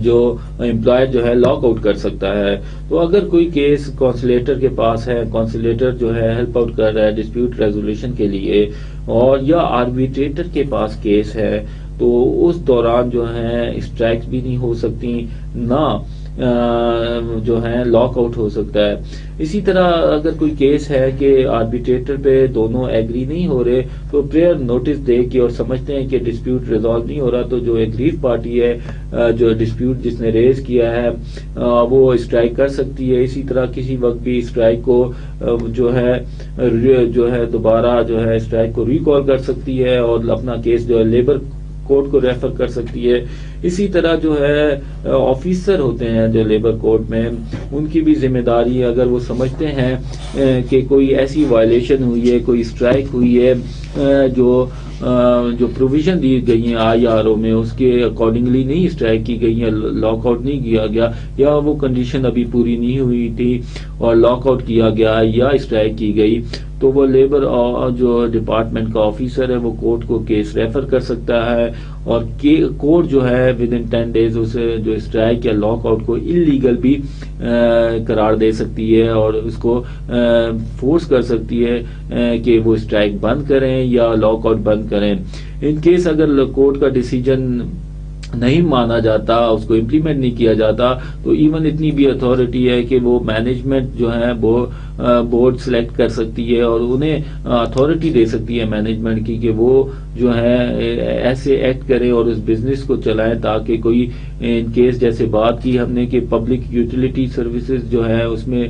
جو امپلائر جو ہے لاک آؤٹ کر سکتا ہے. تو اگر کوئی کیس کونسلیٹر کے پاس ہے, کونسلیٹر جو ہے ہیلپ آؤٹ کر رہا ہے ڈسپیوٹ ریزولوشن کے لیے, اور یا آربیٹریٹر کے پاس کیس ہے, تو اس دوران جو ہے اسٹرائکس بھی نہیں ہو سکتی, نہ جو ہے لاک آؤٹ ہو سکتا ہے. اسی طرح اگر کوئی کیس ہے کہ آربیٹریٹر پہ دونوں ایگری نہیں ہو رہے تو پریئر نوٹس دے کے اور سمجھتے ہیں کہ ڈسپیوٹ ریزالو نہیں ہو رہا تو جو ایگریڈ پارٹی ہے, جو ڈسپیوٹ جس نے ریز کیا ہے وہ اسٹرائک کر سکتی ہے. اسی طرح کسی وقت بھی اسٹرائک کو جو ہے دوبارہ جو ہے اسٹرائک کو ریکال کر سکتی ہے اور اپنا کیس جو ہے لیبر کورٹ کو ریفر کر سکتی ہے. اسی طرح جو ہے آفیسر ہوتے ہیں جو لیبر کورٹ میں, ان کی بھی ذمہ داری ہے اگر وہ سمجھتے ہیں کہ کوئی ایسی وائلیشن ہوئی ہے, کوئی اسٹرائک ہوئی ہے جو پروویژن دی گئی ہیں IRO میں اس کے اکارڈنگلی نہیں اسٹرائک کی گئی ہے, لاک آؤٹ نہیں کیا گیا, یا وہ کنڈیشن ابھی پوری نہیں ہوئی تھی اور لاک آؤٹ کیا گیا یا اسٹرائک کی گئی, تو وہ لیبر جو ڈپارٹمنٹ کا آفیسر ہے وہ کورٹ کو کیس ریفر کر سکتا ہے اور کورٹ جو ہے ود ان 10 days اسے جو اسٹرائک یا لاک آؤٹ کو انلیگل بھی قرار دے سکتی ہے اور اس کو فورس کر سکتی ہے کہ وہ اسٹرائک بند کریں یا لاک آؤٹ بند کریں. ان کیس اگر کورٹ کا ڈیسیجن نہیں مانا جاتا, اس کو امپلیمنٹ نہیں کیا جاتا, تو ایون اتنی بھی اتھارٹی ہے کہ وہ مینجمنٹ جو ہے وہ بورڈ سلیکٹ کر سکتی ہے اور انہیں اتھارٹی دے سکتی ہے مینجمنٹ کی کہ وہ جو ہے ایسے ایکٹ کرے اور اس بزنس کو چلائیں تاکہ کوئی ان کیس جیسے بات کی ہم نے کہ پبلک یوٹیلیٹی سروسز جو ہے اس میں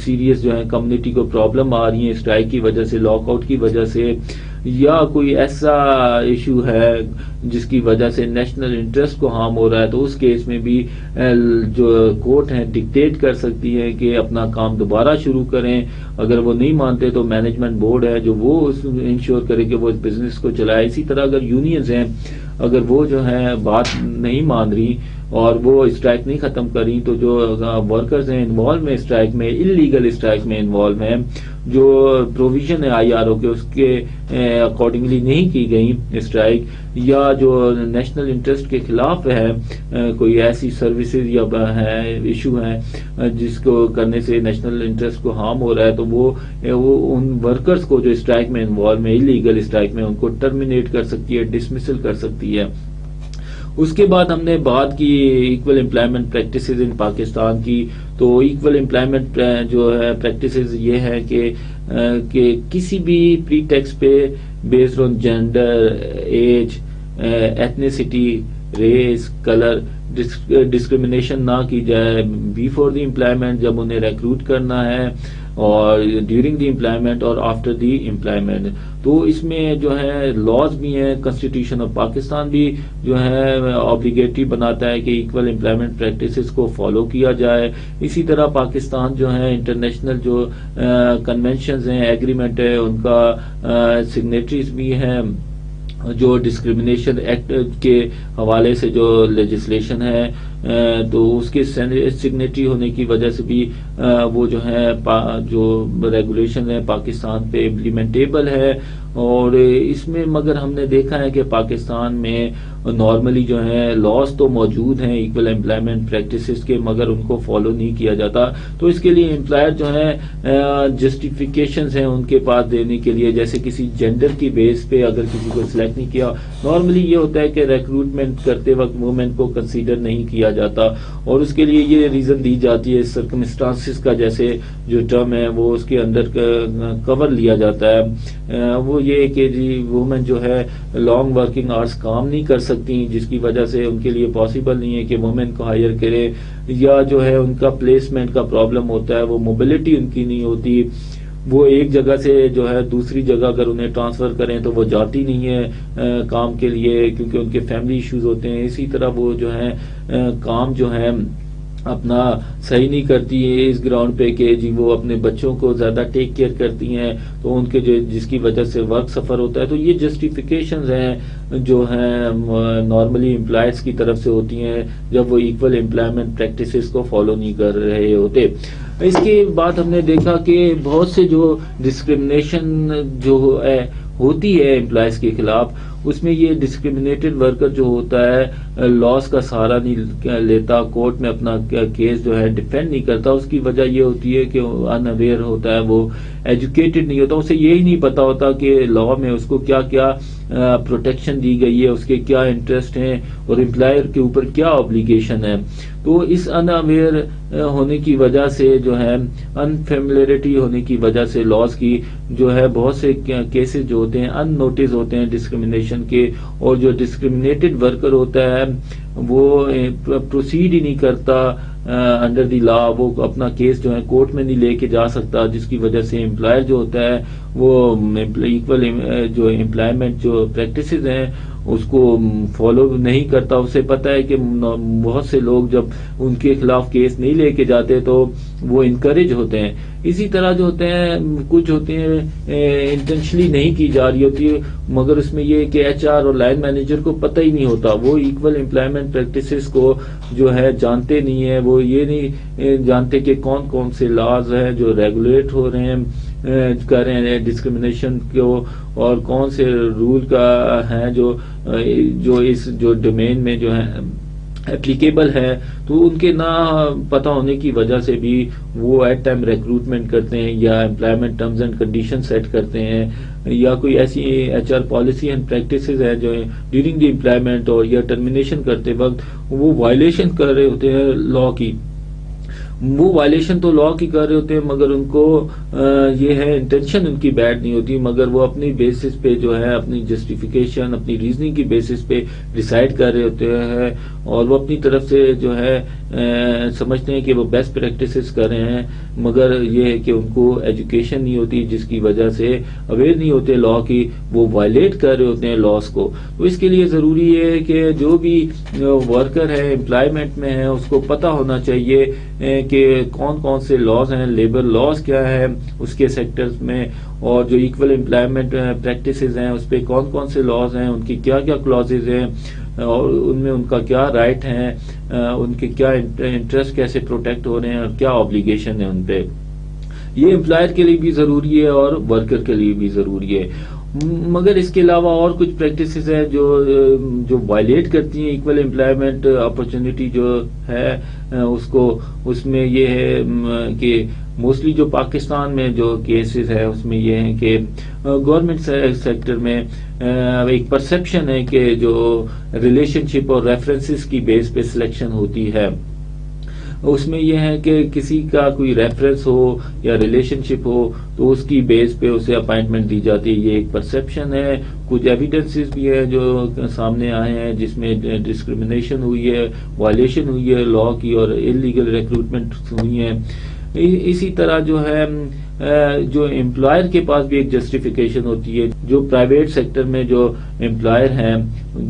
سیریس جو ہے کمیونٹی کو پرابلم آ رہی ہیں اسٹرائک کی وجہ سے, لاک آؤٹ کی وجہ سے, یا کوئی ایسا ایشو ہے جس کی وجہ سے نیشنل انٹرسٹ کو ہارم ہو رہا ہے, تو اس کیس میں بھی جو کورٹ ہیں ڈکٹیٹ کر سکتی ہے کہ اپنا کام دوبارہ شروع کریں. اگر وہ نہیں مانتے تو مینجمنٹ بورڈ ہے جو وہ انشور کرے کہ وہ اس بزنس کو چلائے. اسی طرح اگر یونینز ہیں اگر وہ جو ہے بات نہیں مان رہی اور وہ اسٹرائک نہیں ختم کری تو جو ورکرز ہیں انوالو میں اسٹرائک میں, انلیگل اسٹرائک میں انوالو ہیں, جو پروویژن ہے IRO کے اس کے اکارڈنگلی نہیں کی گئی اسٹرائک, یا جو نیشنل انٹرسٹ کے خلاف ہے کوئی ایسی سروسز یا ہے ایشو ہے جس کو کرنے سے نیشنل انٹرسٹ کو ہارم ہو رہا ہے, تو وہ ان ورکرز کو جو اسٹرائک میں انوالو ہیں انلیگل اسٹرائک میں ان کو ٹرمینیٹ کر سکتی ہے, ڈسمسل کر سکتی ہے. اس کے بعد ہم نے بات کی equal employment practices in Pakistan کی. تو ایکول امپلائمنٹ جو ہے پریکٹسز یہ ہے کہ کسی بھی پری ٹیکس پہ based on gender, age, ethnicity, race, colour discrimination نہ کی جائے بیفور دی امپلائمنٹ جب انہیں ریکروٹ کرنا ہے, اور ڈیورنگ دی امپلائمنٹ اور آفٹر دی امپلائمنٹ. تو اس میں جو ہے لاز بھی ہیں. کانسٹیٹیوشن آف پاکستان بھی جو ہے آبلیگیٹری بناتا ہے کہ ایکول امپلائمنٹ پریکٹسز کو فالو کیا جائے. اسی طرح پاکستان جو ہے انٹرنیشنل جو کنونشنز ہیں, ایگریمنٹ ہے, ان کا سگنیٹریز بھی ہیں. جو ڈسکریمنیشن ایکٹ کے حوالے سے جو لیجسلیشن ہے تو اس کے سگنیٹری ہونے کی وجہ سے بھی وہ جو ہے جو ریگولیشن ہے پاکستان پہ امپلیمنٹیبل ہے. اور اس میں مگر ہم نے دیکھا ہے کہ پاکستان میں نارملی جو ہے لاز تو موجود ہیں ایکول امپلائمنٹ پریکٹسز کے, مگر ان کو فالو نہیں کیا جاتا. تو اس کے لیے امپلائر جو ہے جسٹیفیکیشنز ہیں ان کے پاس دینے کے لیے, جیسے کسی جینڈر کی بیس پہ اگر کسی کو سلیکٹ نہیں کیا, نارملی یہ ہوتا ہے کہ ریکروٹمنٹ کرتے وقت وومن کو کنسیڈر نہیں کیا جاتا, اور اس کے لیے یہ ریزن دی جاتی ہے سرکمسٹانسز کا, جیسے جو ٹرم ہے وہ اس کے اندر کور لیا جاتا ہے. وہ یہ کہ جی وومن جو ہے لانگ ورکنگ آورس کام نہیں کر سکتی, جس کی وجہ سے ان کے لیے پاسبل نہیں ہے کہ وومن کو ہائر کرے, یا جو ہے ان کا پلیسمنٹ کا پرابلم ہوتا ہے, وہ موبلٹی ان کی نہیں ہوتی, وہ ایک جگہ سے جو ہے دوسری جگہ اگر انہیں ٹرانسفر کریں تو وہ جاتی نہیں ہے کام کے لیے, کیونکہ ان کے فیملی ایشوز ہوتے ہیں. اسی طرح وہ جو ہے کام جو ہے اپنا صحیح نہیں کرتی ہے اس گراؤنڈ پہ کہ جی وہ اپنے بچوں کو زیادہ ٹیک کیئر کرتی ہیں, تو ان کے جس کی وجہ سے ورک سفر ہوتا ہے. تو یہ جسٹیفیکیشنز ہیں جو ہیں نارملی امپلائز کی طرف سے ہوتی ہیں جب وہ ایکول امپلائمنٹ پریکٹسز کو فالو نہیں کر رہے ہوتے. اس کے بعد ہم نے دیکھا کہ بہت سے جو ڈسکریمنیشن جو ہوتی ہے امپلائز کے خلاف, اس میں یہ ڈسکریمنیٹڈ ورکر جو ہوتا ہے لاس کا سہارا نہیں لیتا, کورٹ میں اپنا کیس جو ہے ڈیفینڈ نہیں کرتا. اس کی وجہ یہ ہوتی ہے کہ ان اویئر ہوتا ہے, وہ ایجوکیٹڈ نہیں ہوتا, اسے یہی نہیں پتا ہوتا کہ لا میں اس کو کیا کیا پروٹیکشن دی گئی ہے, اس کے کیا انٹرسٹ ہیں اور امپلائر کے اوپر کیا آبلیگیشن ہے. تو اس ان اویئر ہونے کی وجہ سے جو ہے انفیملیرٹی ہونے کی وجہ سے لاس کی جو ہے بہت سے کیسز جو ہوتے ہیں ان نوٹس ہوتے ہیں ڈسکریمنیشن کے, اور جو ڈسکریمنیٹڈ ورکر ہوتا ہے وہ پروسیڈ ہی نہیں کرتا انڈر دی لا, وہ اپنا کیس جو ہے کورٹ میں نہیں لے کے جا سکتا, جس کی وجہ سے امپلائر جو ہوتا ہے وہ ایکول جو امپلائمنٹ جو پریکٹسز ہیں اس کو فالو نہیں کرتا. اسے پتہ ہے کہ بہت سے لوگ جب ان کے خلاف کیس نہیں لے کے جاتے تو وہ انکریج ہوتے ہیں. اسی طرح جو ہوتے ہیں کچھ ہوتے ہیں انٹینشنلی نہیں کی جا رہی ہوتی, مگر اس میں یہ کہ ایچ آر اور لائن مینیجر کو پتہ ہی نہیں ہوتا, وہ ایکول امپلائمنٹ پریکٹسز کو جو ہے جانتے نہیں ہیں, وہ یہ نہیں جانتے کہ کون کون سے لاز ہیں جو ریگولیٹ ہو رہے ہیں کر رہے ہیں ڈسکریمنیشن کو, اور کون سے رول کا ہے جو اس جو ڈومین میں جو ہے اپلیکیبل ہے. تو ان کے نہ پتہ ہونے کی وجہ سے بھی وہ ایٹ ٹائم ریکروٹمنٹ کرتے ہیں یا employment terms and condition set کرتے ہیں, یا کوئی ایسی H R policy and practices ہیں جو ڈیورنگ دی امپلائمنٹ اور یا ٹرمینیشن کرتے وقت وہ وائلیشن کر رہے ہوتے ہیں لا کی. وہ وائلیشن تو لا کی کر رہے ہوتے ہیں, مگر ان کو یہ ہے انٹینشن ان کی بیڈ نہیں ہوتی, مگر وہ اپنی بیسس پہ جو ہے اپنی جسٹیفیکیشن اپنی ریزننگ کی بیسس پہ ڈیسائیڈ کر رہے ہوتے ہیں, اور وہ اپنی طرف سے جو ہے سمجھتے ہیں کہ وہ بیسٹ پریکٹسز کر رہے ہیں, مگر یہ ہے کہ ان کو ایجوکیشن نہیں ہوتی, جس کی وجہ سے اویئر نہیں ہوتے لا کی, وہ وائلیٹ کر رہے ہوتے ہیں لاس کو. تو اس کے لیے ضروری ہے کہ جو بھی ورکر ہے امپلائمنٹ میں ہے اس کو پتہ ہونا چاہیے کہ کون کون سے لاز ہیں, لیبر لاز کیا ہے اس کے سیکٹرز میں, اور جو ایکول امپلائمنٹ پریکٹسز ہیں اس پہ کون کون سے لاز ہیں, ان کی کیا کیا کلازز ہیں, اور ان میں ان کا کیا رائٹ ہیں, ان کے کیا انٹرسٹ کیسے پروٹیکٹ ہو رہے ہیں, اور کیا آبلیگیشن ہے ان پہ. یہ امپلائر کے لیے بھی ضروری ہے اور ورکر کے لیے بھی ضروری ہے. مگر اس کے علاوہ اور کچھ پریکٹسز ہیں جو وائلیٹ کرتی ہیں ایکول امپلائمنٹ اپرچونٹی جو ہے اس میں یہ ہے کہ موسٹلی جو پاکستان میں جو کیسز ہے اس میں یہ ہے کہ گورنمنٹ سیکٹر میں ایک پرسپشن ہے کہ جو ریلیشن شپ اور ریفرنسز کی بیس پہ سلیکشن ہوتی ہے, اس میں یہ ہے کہ کسی کا کوئی ریفرنس ہو یا ریلیشن شپ ہو تو اس کی بیس پہ اسے اپائنٹمنٹ دی جاتی ہے. یہ ایک پرسپشن ہے. کچھ ایویڈنسز بھی ہیں جو سامنے آئے ہیں جس میں ڈسکریمنیشن ہوئی ہے, وائلیشن ہوئی ہے لا کی, اور انلیگل ریکروٹمنٹ ہوئی ہیں. اسی طرح جو ہے جو امپلائر کے پاس بھی ایک جسٹیفیکیشن ہوتی ہے. جو پرائیویٹ سیکٹر میں جو امپلائر ہیں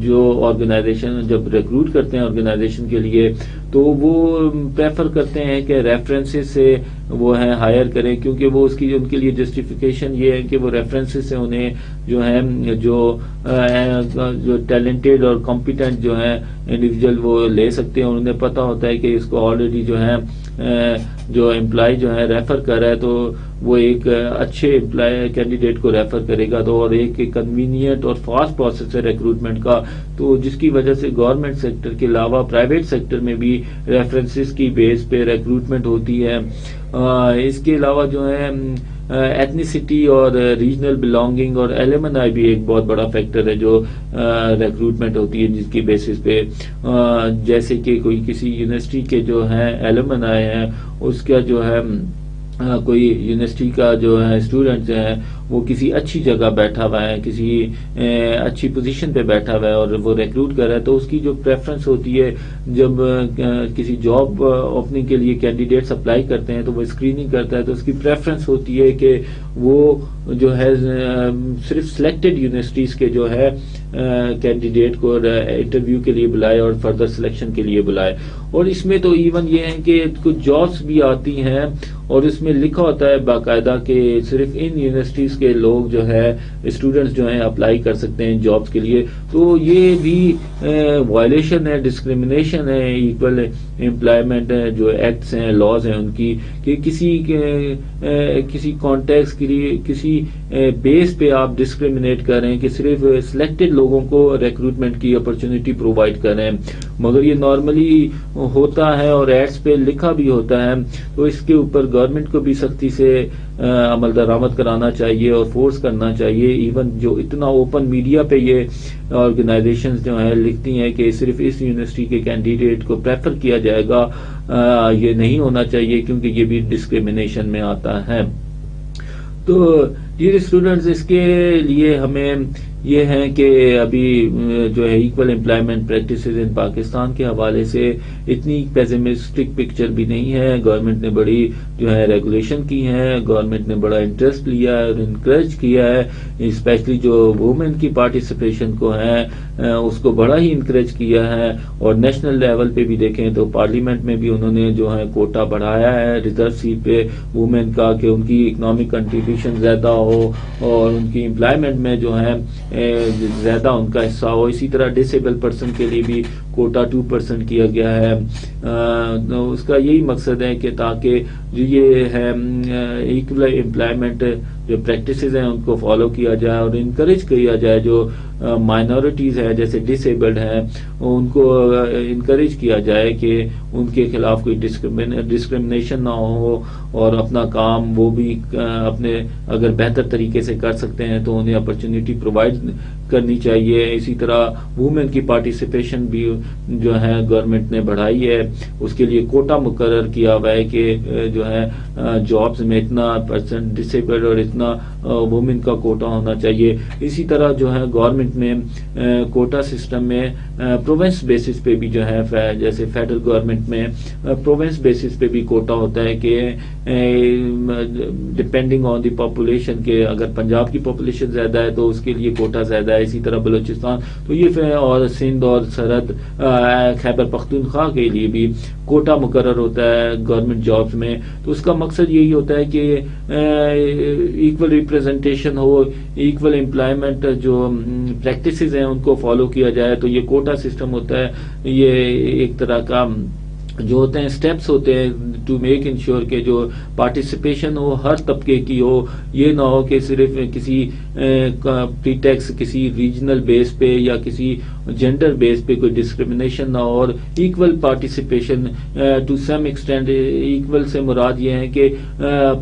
جو آرگنائزیشن جب ریکروٹ کرتے ہیں آرگنائزیشن کے لیے تو وہ پریفر کرتے ہیں کہ ریفرنسز سے وہ ہیں ہائر کریں, کیونکہ وہ اس کی ان کے لیے جسٹیفیکیشن یہ ہے کہ وہ ریفرنسز سے انہیں جو ہیں جو ٹیلنٹڈ اور کمپیٹنٹ جو ہیں انڈیویجول وہ لے سکتے ہیں, اور انہیں پتہ ہوتا ہے کہ اس کو آلریڈی جو ہے جو امپلائی جو ہے ریفر کر رہا ہے تو وہ ایک اچھے امپلائی کینڈیڈیٹ کو ریفر کرے گا, تو اور ایک کنوینئنٹ اور فاسٹ پروسیس ہے ریکروٹمنٹ کا, تو جس کی وجہ سے گورنمنٹ سیکٹر کے علاوہ پرائیویٹ سیکٹر میں بھی ریفرنسز کی بیس پہ ریکروٹمنٹ ہوتی ہے. اس کے علاوہ جو ہے ایتھنیسٹی اور ریجنل بلانگنگ اور ایلیمنائی بھی ایک بہت بڑا فیکٹر ہے جو ریکروٹمنٹ ہوتی ہے جس کی بیسس پہ, جیسے کہ کوئی کسی یونیورسٹی کے جو ہیں ایلیمنائی ہیں اس کا جو ہے کوئی یونیورسٹی کا جو ہے اسٹوڈنٹ ہیں وہ کسی اچھی جگہ بیٹھا ہوا ہے, کسی اچھی پوزیشن پہ بیٹھا ہوا ہے اور وہ ریکروٹ کر رہا ہے, تو اس کی جو پریفرنس ہوتی ہے جب کسی جاب اوپننگ کے لیے کینڈیڈیٹس اپلائی کرتے ہیں تو وہ اسکریننگ کرتا ہے, تو اس کی پریفرنس ہوتی ہے کہ وہ جو ہے صرف سلیکٹڈ یونیورسٹیز کے جو ہے کینڈیڈیٹ کو انٹرویو کے لیے بلائے اور فردر سلیکشن کے لیے بلائے. اور اس میں تو ایون یہ ہے کہ کچھ جابس بھی آتی ہیں اور اس میں لکھا ہوتا ہے باقاعدہ کہ صرف ان یونیورسٹیز کے لوگ جو ہے اسٹوڈنٹس جو ہیں اپلائی کر سکتے ہیں جابس کے لیے, تو یہ بھی وائلیشن ہے, ڈسکریمنیشن ہے ایکول امپلائمنٹ جو ایکٹس ہیں لاز ہیں ان کی, کہ کسی کانٹیکس کے لیے کسی بیس پہ آپ ڈسکریمنیٹ کر رہے ہیں کہ صرف سلیکٹڈ لوگوں کو ریکروٹمنٹ کی اپرچونٹی پرووائڈ کر رہے ہیں, مگر یہ نارملی ہوتا ہے اور ایڈس پہ لکھا بھی ہوتا ہے, تو اس کے اوپر گورنمنٹ کو بھی سختی سے عمل درآمد کرانا چاہیے اور فورس کرنا چاہیے. ایون جو اتنا اوپن میڈیا پہ یہ آرگنائزیشنز جو ہیں لکھتی ہیں کہ صرف اس یونیورسٹی کے کینڈیڈیٹ کو پریفر کیا جائے گا, یہ نہیں ہونا چاہیے کیونکہ یہ بھی ڈسکریمنیشن میں آتا ہے. تو ڈیئر اسٹوڈنٹس, اس کے لیے ہمیں یہ ہے کہ ابھی جو ہے equal employment practices in Pakistan کے حوالے سے اتنی پیسمسٹک پکچر بھی نہیں ہے. گورنمنٹ نے بڑی جو ہے ریگولیشن کی ہے, گورنمنٹ نے بڑا انٹرسٹ لیا ہے اور انکریج کیا ہے, اسپیشلی جو وومن کی پارٹیسپیشن کو ہے اس کو بڑا ہی انکریج کیا ہے. اور نیشنل لیول پہ بھی دیکھیں تو پارلیمنٹ میں بھی انہوں نے جو ہے کوٹا بڑھایا ہے ریزرو سیٹ پہ وومن کا, کہ ان کی اکنامک کنٹریبیوشن زیادہ ہو اور ان کی امپلائمنٹ میں جو ہے زیادہ ان کا حصہ ہو. اسی طرح ڈسیبل پرسن کے لیے بھی کوٹا 2% کیا گیا ہے. اس کا یہی مقصد ہے کہ تاکہ جو یہ ہے ایکول امپلائمنٹ جو پریکٹسز ہیں ان کو فالو کیا جائے اور انکریج کیا جائے. جو مائنورٹیز ہیں جیسے ڈسیبلڈ ہیں ان کو انکریج کیا جائے کہ ان کے خلاف کوئی ڈسکریمنیشن نہ ہو اور اپنا کام وہ بھی اپنے اگر بہتر طریقے سے کر سکتے ہیں تو انہیں اپرچونٹی پرووائڈ کرنی چاہیے. اسی طرح وومن کی پارٹیسپیشن بھی جو ہے گورنمنٹ نے بڑھائی ہے, اس کے لیے کوٹا مقرر کیا ہوا ہے کہ جو ہے جابس میں اتنا پرسنٹ ڈسیبلڈ اور اتنا وومن کا کوٹا ہونا چاہیے. اسی طرح جو ہے گورنمنٹ میں کوٹا سسٹم میں پروونس بیسس پہ بھی جو ہے جیسے فیڈرل گورنمنٹ میں پروونس بیسس پہ بھی کوٹا ہوتا ہے کہ ڈپینڈنگ آن دی پاپولیشن, کہ اگر پنجاب کی پاپولیشن زیادہ ہے تو اس کے لیے کوٹا زیادہ ہے. اسی طرح بلوچستان تو یہ اور سندھ اور سرحد خیبر پختونخوا کے لیے بھی کوٹا مقرر ہوتا ہے گورنمنٹ جابس میں. تو اس کا مقصد یہی ہوتا ہے کہ ایکول ریپریزنٹیشن ہو, ایکول امپلائمنٹ جو پریکٹسز ہیں ان کو فالو کیا جائے. تو یہ کوٹا سسٹم ہوتا ہے, یہ ایک طرح کا جو ہوتے ہیں سٹیپس ہوتے ہیں ٹو میک انشور کہ جو پارٹیسپیشن ہو ہر طبقے کی ہو, یہ نہ ہو کہ صرف کسی پریٹیکس کسی ریجنل بیس پہ یا کسی جینڈر بیس پہ کوئی ڈسکریمنیشن نہ ہو, اور equal participation to some extent. Equal سے مراد یہ ہے کہ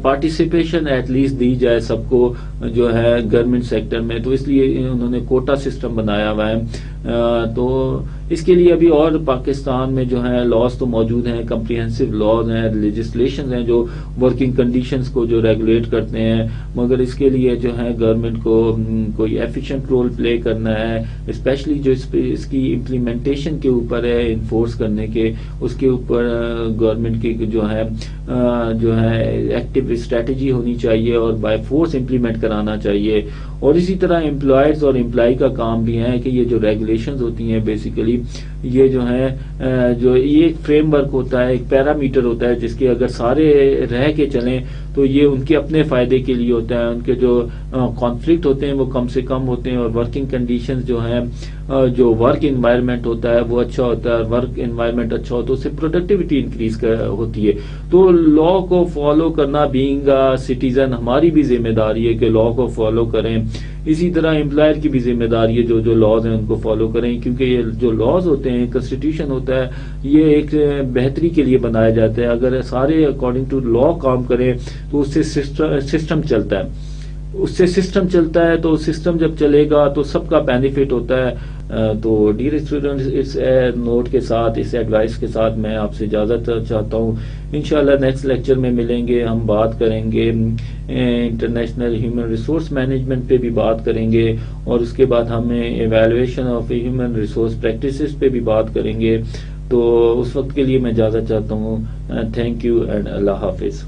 پارٹیسپیشن ایٹ لیسٹ دی جائے سب کو جو ہے گورنمنٹ سیکٹر میں. تو اس لیے انہوں نے کوٹا سسٹم بنایا ہوا ہے. تو اس کے لیے ابھی اور پاکستان میں جو ہے لاز تو موجود ہیں, کمپریہنسو لاز ہیں, لیجسلیشنز ہیں جو ورکنگ کنڈیشنز کو جو ریگولیٹ کرتے ہیں, مگر اس کے لیے جو ہے گورنمنٹ کو کوئی ایفیشینٹ رول پلے کرنا ہے، اسپیشلی جو اس کی امپلیمنٹیشن کے اوپر ہے، انفورس کرنے کے، اس کے اوپر گورنمنٹ کی جو ہے ایکٹیو اسٹریٹجی ہونی چاہیے اور بائی فورس امپلیمنٹ کرانا چاہیے. اور اسی طرح امپلائرز اور امپلائی کا کام بھی ہے کہ یہ جو ریگولیشنز ہوتی ہیں بیسیکلی یہ جو ہے جو یہ ایک فریم ورک ہوتا ہے، ایک پیرامیٹر ہوتا ہے جس کے اگر سارے رہ کے چلیں تو یہ ان کے اپنے فائدے کے لیے ہوتا ہے. ان کے جو کانفلکٹ ہوتے ہیں وہ کم سے کم ہوتے ہیں، اور ورکنگ کنڈیشنز جو ہیں، جو ورک انوائرمنٹ ہوتا ہے وہ اچھا ہوتا ہے. ورک انوائرمنٹ اچھا ہو تو اس سے پروڈکٹیوٹی انکریز ہوتی ہے. تو لا کو فالو کرنا بینگ سٹیزن ہماری بھی ذمہ داری ہے کہ لا کو فالو کریں. اسی طرح امپلائر کی بھی ذمہ داری ہے جو لاز ہیں ان کو فالو کریں، کیونکہ یہ جو لاز ہوتے ہیں، کنسٹیٹیوشن ہوتا ہے، یہ ایک بہتری کے لیے بنایا جاتا ہے. اگر سارے اکارڈنگ ٹو لا کام کریں تو اس سے سسٹم چلتا ہے. اس سے سسٹم چلتا ہے تو سسٹم جب چلے گا تو سب کا بینیفٹ ہوتا ہے. تو ڈیئر اسٹوڈنٹس، اس نوٹ کے ساتھ، اس ایڈوائس کے ساتھ میں آپ سے اجازت چاہتا ہوں. انشاءاللہ نیکسٹ لیکچر میں ملیں گے، ہم بات کریں گے انٹرنیشنل ہیومن ریسورس مینجمنٹ پہ بھی بات کریں گے، اور اس کے بعد ہم evaluation of human resource practices پہ بھی بات کریں گے. تو اس وقت کے لیے میں اجازت چاہتا ہوں. تھینک یو اینڈ اللہ حافظ.